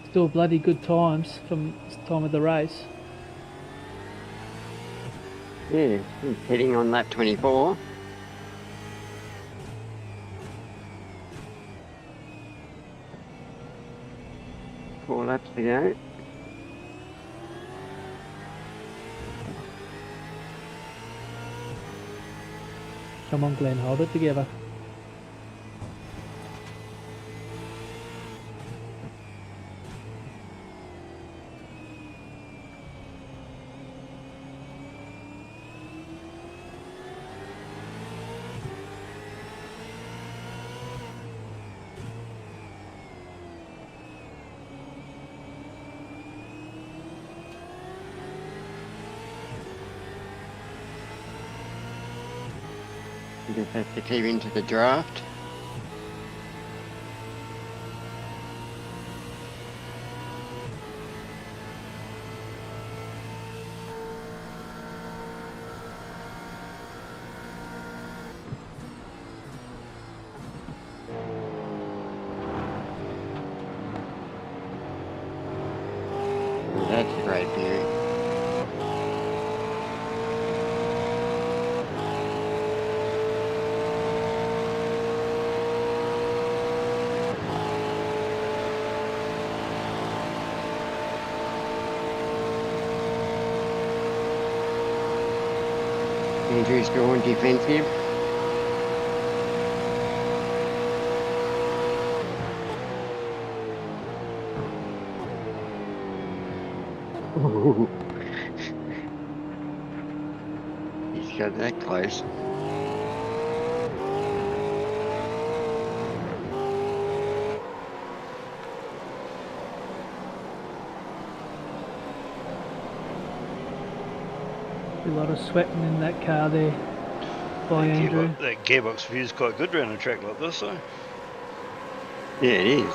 Still bloody good times from this time of the race. Yeah, he's heading on lap 24. Four laps to go. Come on, Glenn, hold it together. You just have to keep into the draft. That's a great view. Andrew's going defensive. He's got that close. A lot of sweating in that car there by Andrew. That gearbox view is quite good around a track like this, though. Yeah, it is.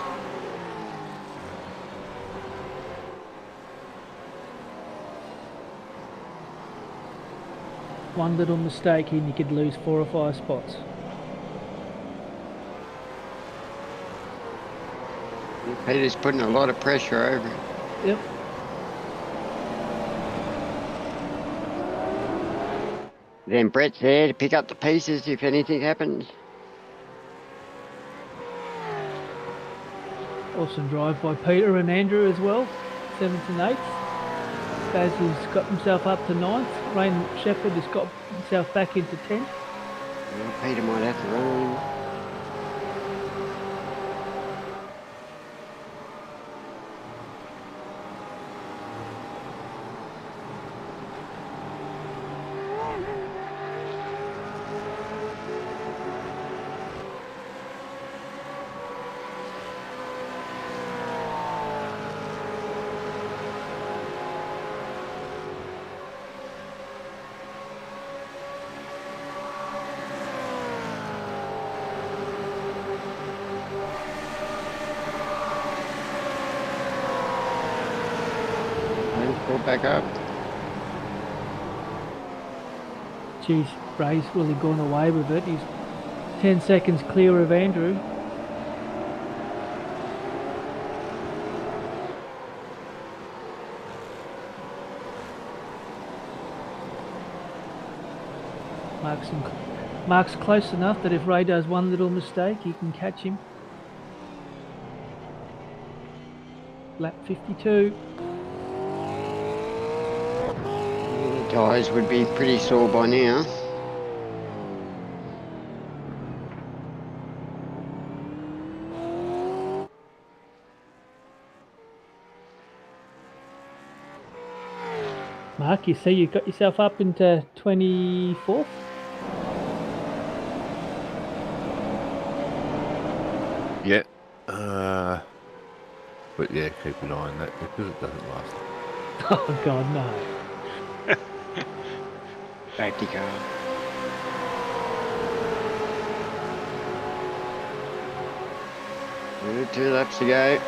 One little mistake and you could lose 4 or 5 spots. Peter's putting a lot of pressure over it. Yep. Then Brett's there to pick up the pieces if anything happens. Awesome drive by Peter and Andrew as well. 7th and 8th. Baz has got himself up to 9th. Rain Shepherd has got himself back into 10th. Well, Peter might have to run. Back up. Geez, Ray's really gone away with it. He's 10 seconds clear of Andrew. Mark's close enough that if Ray does one little mistake, he can catch him. Lap 52. Tyres would be pretty sore by now. Mark, you see you got yourself up into 24th? Yeah. But yeah, keep an eye on that because it doesn't last. Oh God, no. Safety car. Two laps to go.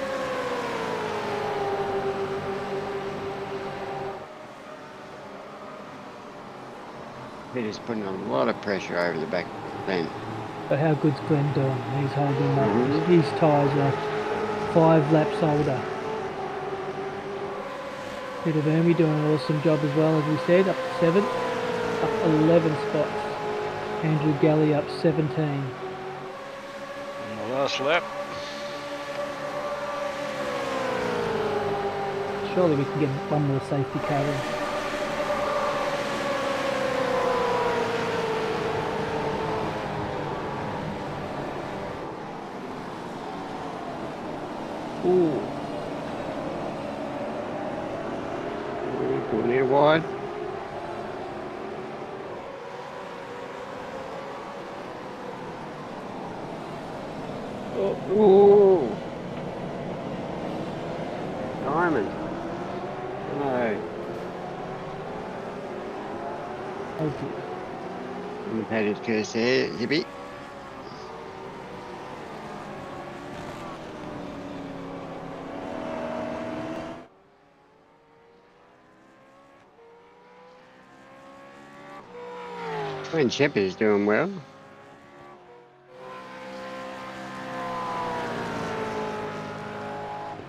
Peter's putting a lot of pressure over the back then. But how good's Glenn doing? He's holding up. His tyres are 5 laps older. Peter Verme doing an awesome job as well, as we said, up to 7th, up 11 spots. Andrew Galley up 17. On the last lap. Surely we can get one more safety car in. Ooh. Going there wide. Oh. Ooh. Diamond. No. Okay. You've had his curse there, Hippie. Wayne Shepherd is doing well.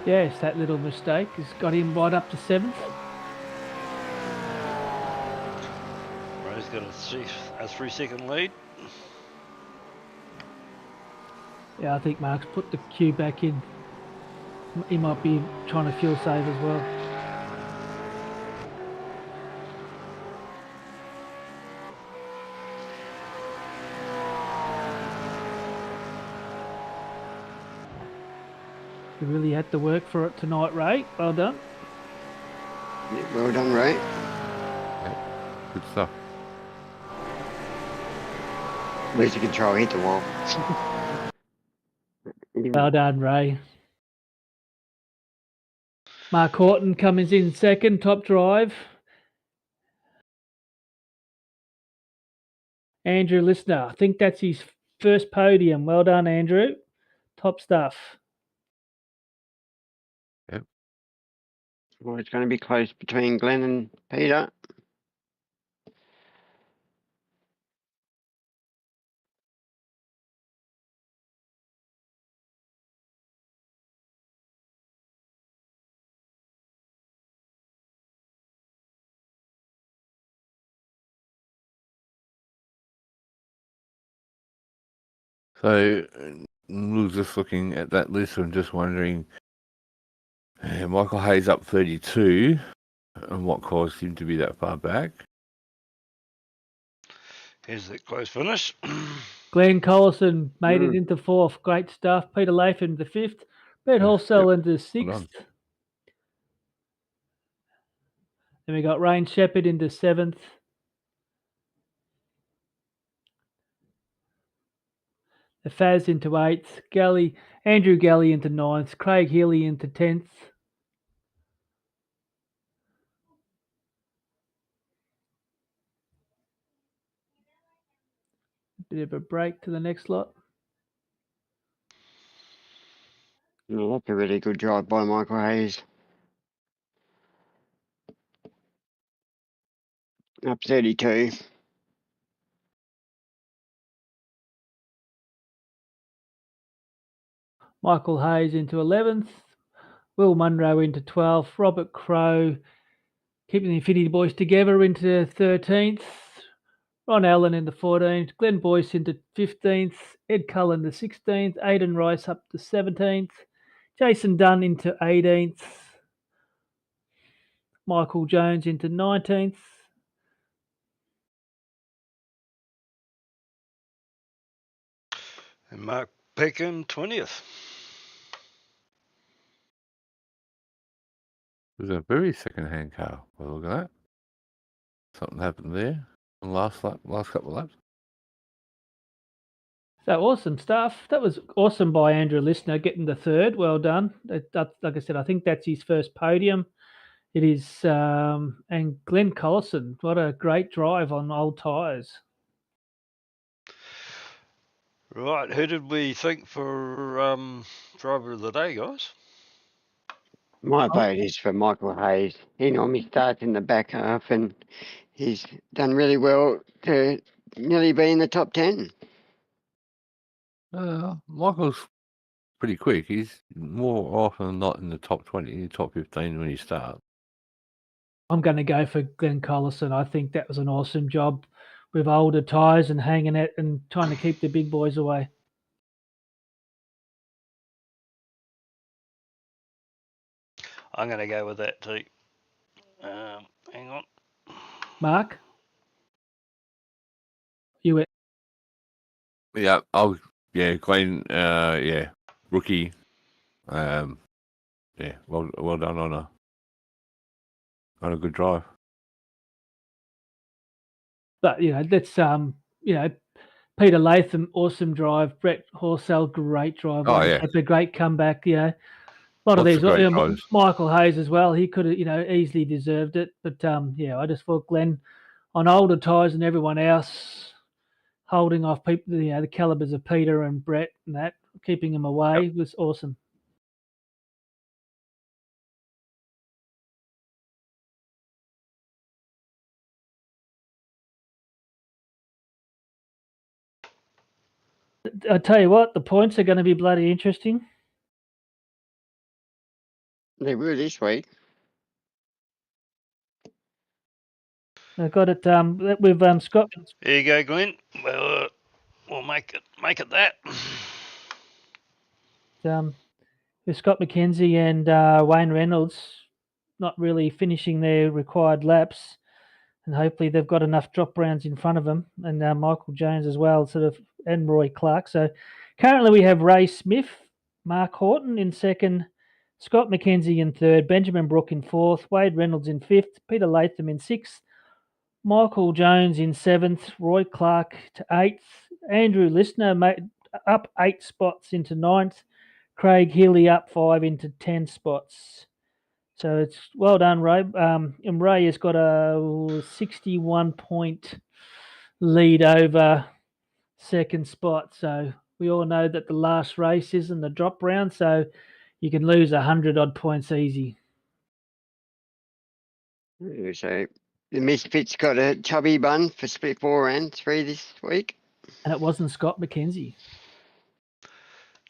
Yes, that little mistake has got him right up to 7th. Ray's got a 3-second lead. Yeah, I think Mark's put the cue back in. He might be trying to fuel save as well. You really had to work for it tonight, Ray. Well done. Yeah, well done, Ray. Good stuff. Lose the control, hit the wall. Well done, Ray. Mark Horton comes in second, top drive. Andrew Listener, I think that's his first podium. Well done, Andrew. Top stuff. Well, it's going to be close between Glenn and Peter. So, just looking at that list, I'm just wondering, Michael Hayes up 32, and what caused him to be that far back? Here's the close finish. Glenn Collison made it into 4th. Great stuff. Peter Latham into 5th. Brett Halsell into 6th. Then we got Rain Shepherd into 7th. The Faz into 8th. Andrew Galley into 9th. Craig Healy into 10th. Bit of a break to the next lot. Yeah, that's a really good drive by Michael Hayes. Up 32. Michael Hayes into 11th. Will Munro into 12th. Robert Crow, keeping the Infinity Boys together, into 13th. Ron Allen into 14th. Glenn Boyce into 15th. Ed Cullen into 16th. Aidan Rice up to 17th. Jason Dunn into 18th. Michael Jones into 19th. And Mark Peckham 20th. It was a very second-hand car. Well, look at that. Something happened there on last couple of laps. So awesome stuff. That was awesome by Andrew Listener getting the 3rd. Well done. Like I said, I think that's his first podium. It is, and Glenn Collison, what a great drive on old tyres. Right, who did we think for driver of the day, guys? My vote is for Michael Hayes. He normally starts in the back half and he's done really well to nearly be in the top 10. Michael's pretty quick. He's more often than not in the top 20, top 15 when he starts. I'm going to go for Glenn Collison. I think that was an awesome job with older tyres and hanging it and trying to keep the big boys away. I'm going to go with that too. Hang on. Mark? You Yeah, Glenn, rookie. Well done on a good drive. But, that's, Peter Latham, awesome drive. Brett Horsell, great drive. It's a great comeback, A lot of these, Michael Hayes as well. He could have, easily deserved it. But, I just thought Glenn on older tyres and everyone else, holding off people, the calibers of Peter and Brett and that, keeping them away was awesome. I tell you what, the points are going to be bloody interesting. They were this week. I got it with Scott. There you go, Glenn. Well, we'll make it that. With Scott McKenzie and Wayne Reynolds not really finishing their required laps, and hopefully they've got enough drop rounds in front of them, and Michael Jones as well, and Roy Clark. So currently we have Ray Smith, Mark Horton in second, Scott McKenzie in third, Benjamin Brook in fourth, Wade Reynolds in fifth, Peter Latham in sixth, Michael Jones in seventh, Roy Clark to eighth, Andrew Listener up 8 spots into ninth, Craig Healy up 5 into 10 spots. So it's well done, Ray. And Ray has got a 61 point lead over second spot. So we all know that the last race isn't the drop round, so you can lose 100 odd points easy. So the Misfits got a chubby bun for split 4 and 3 this week. And it wasn't Scott McKenzie.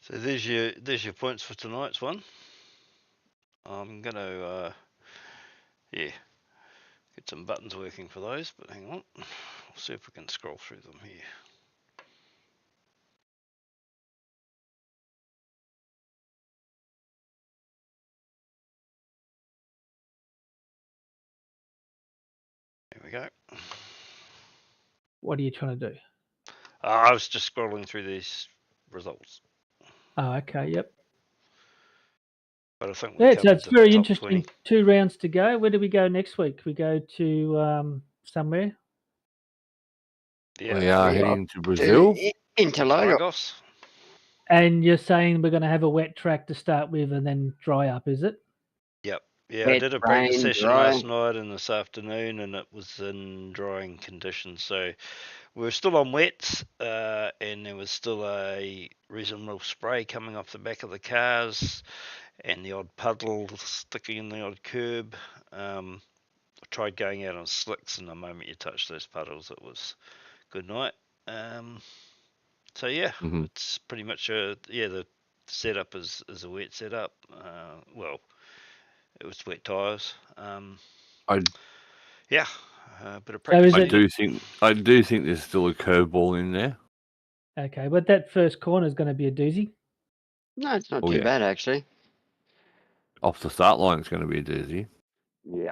So there's your points for tonight's one. I'm gonna get some buttons working for those, but hang on. We'll see if we can scroll through them here. There we go. What are you trying to do? I was just scrolling through these results. Oh, okay, yep. But I think we Yeah, so covered it's the very top interesting. 20. 2 rounds to go. Where do we go next week? We go to somewhere. Yeah, We are Yeah. heading to Brazil. Into Lagos. Lagos. And you're saying we're going to have a wet track to start with and then dry up, is it? Yep. Yeah, I Wet, did a practice rain, session dry. last night and this afternoon, and it was in drying conditions. So we were still on wets, and there was still a reasonable spray coming off the back of the cars, and the odd puddle sticking in the odd curb. I tried going out on slicks, and the moment you touch those puddles, it was good night. So yeah, it's pretty much the setup is a wet setup. Well, it was wet tyres. Yeah, a bit of practice. So I do think there's still a curveball in there. Okay, but that first corner is going to be a doozy. No, it's not too bad actually. Off the start line, it's going to be a doozy. Yeah.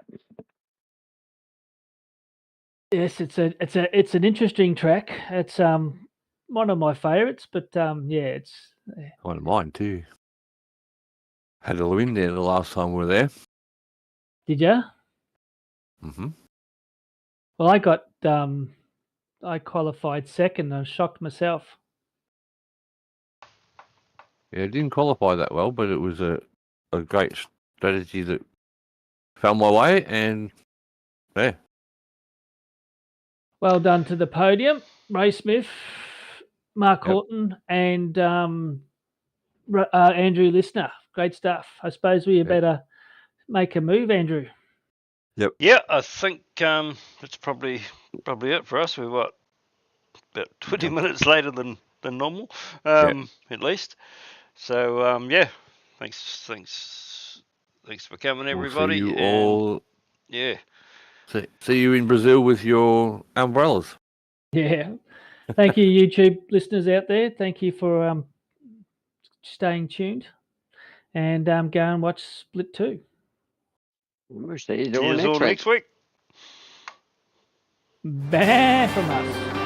Yes, it's an interesting track. It's one of my favourites, but it's One of mine too. Had a win there the last time we were there. Did you? Mm-hmm. Well, I qualified second. I was shocked myself. Yeah, it didn't qualify that well, but it was a great strategy that found my way, and yeah. Well done to the podium, Ray Smith, Mark Horton, and Andrew Listener. Great stuff. I suppose we better make a move, Andrew. Yep. Yeah, I think that's probably it for us. We're about 20 minutes later than normal, at least. So thanks for coming, everybody. We'll see you all. Yeah. See you in Brazil with your umbrellas. Yeah. Thank you, YouTube listeners out there. Thank you for staying tuned, and go and watch Split 2. We'll see you all next week. Bye from us.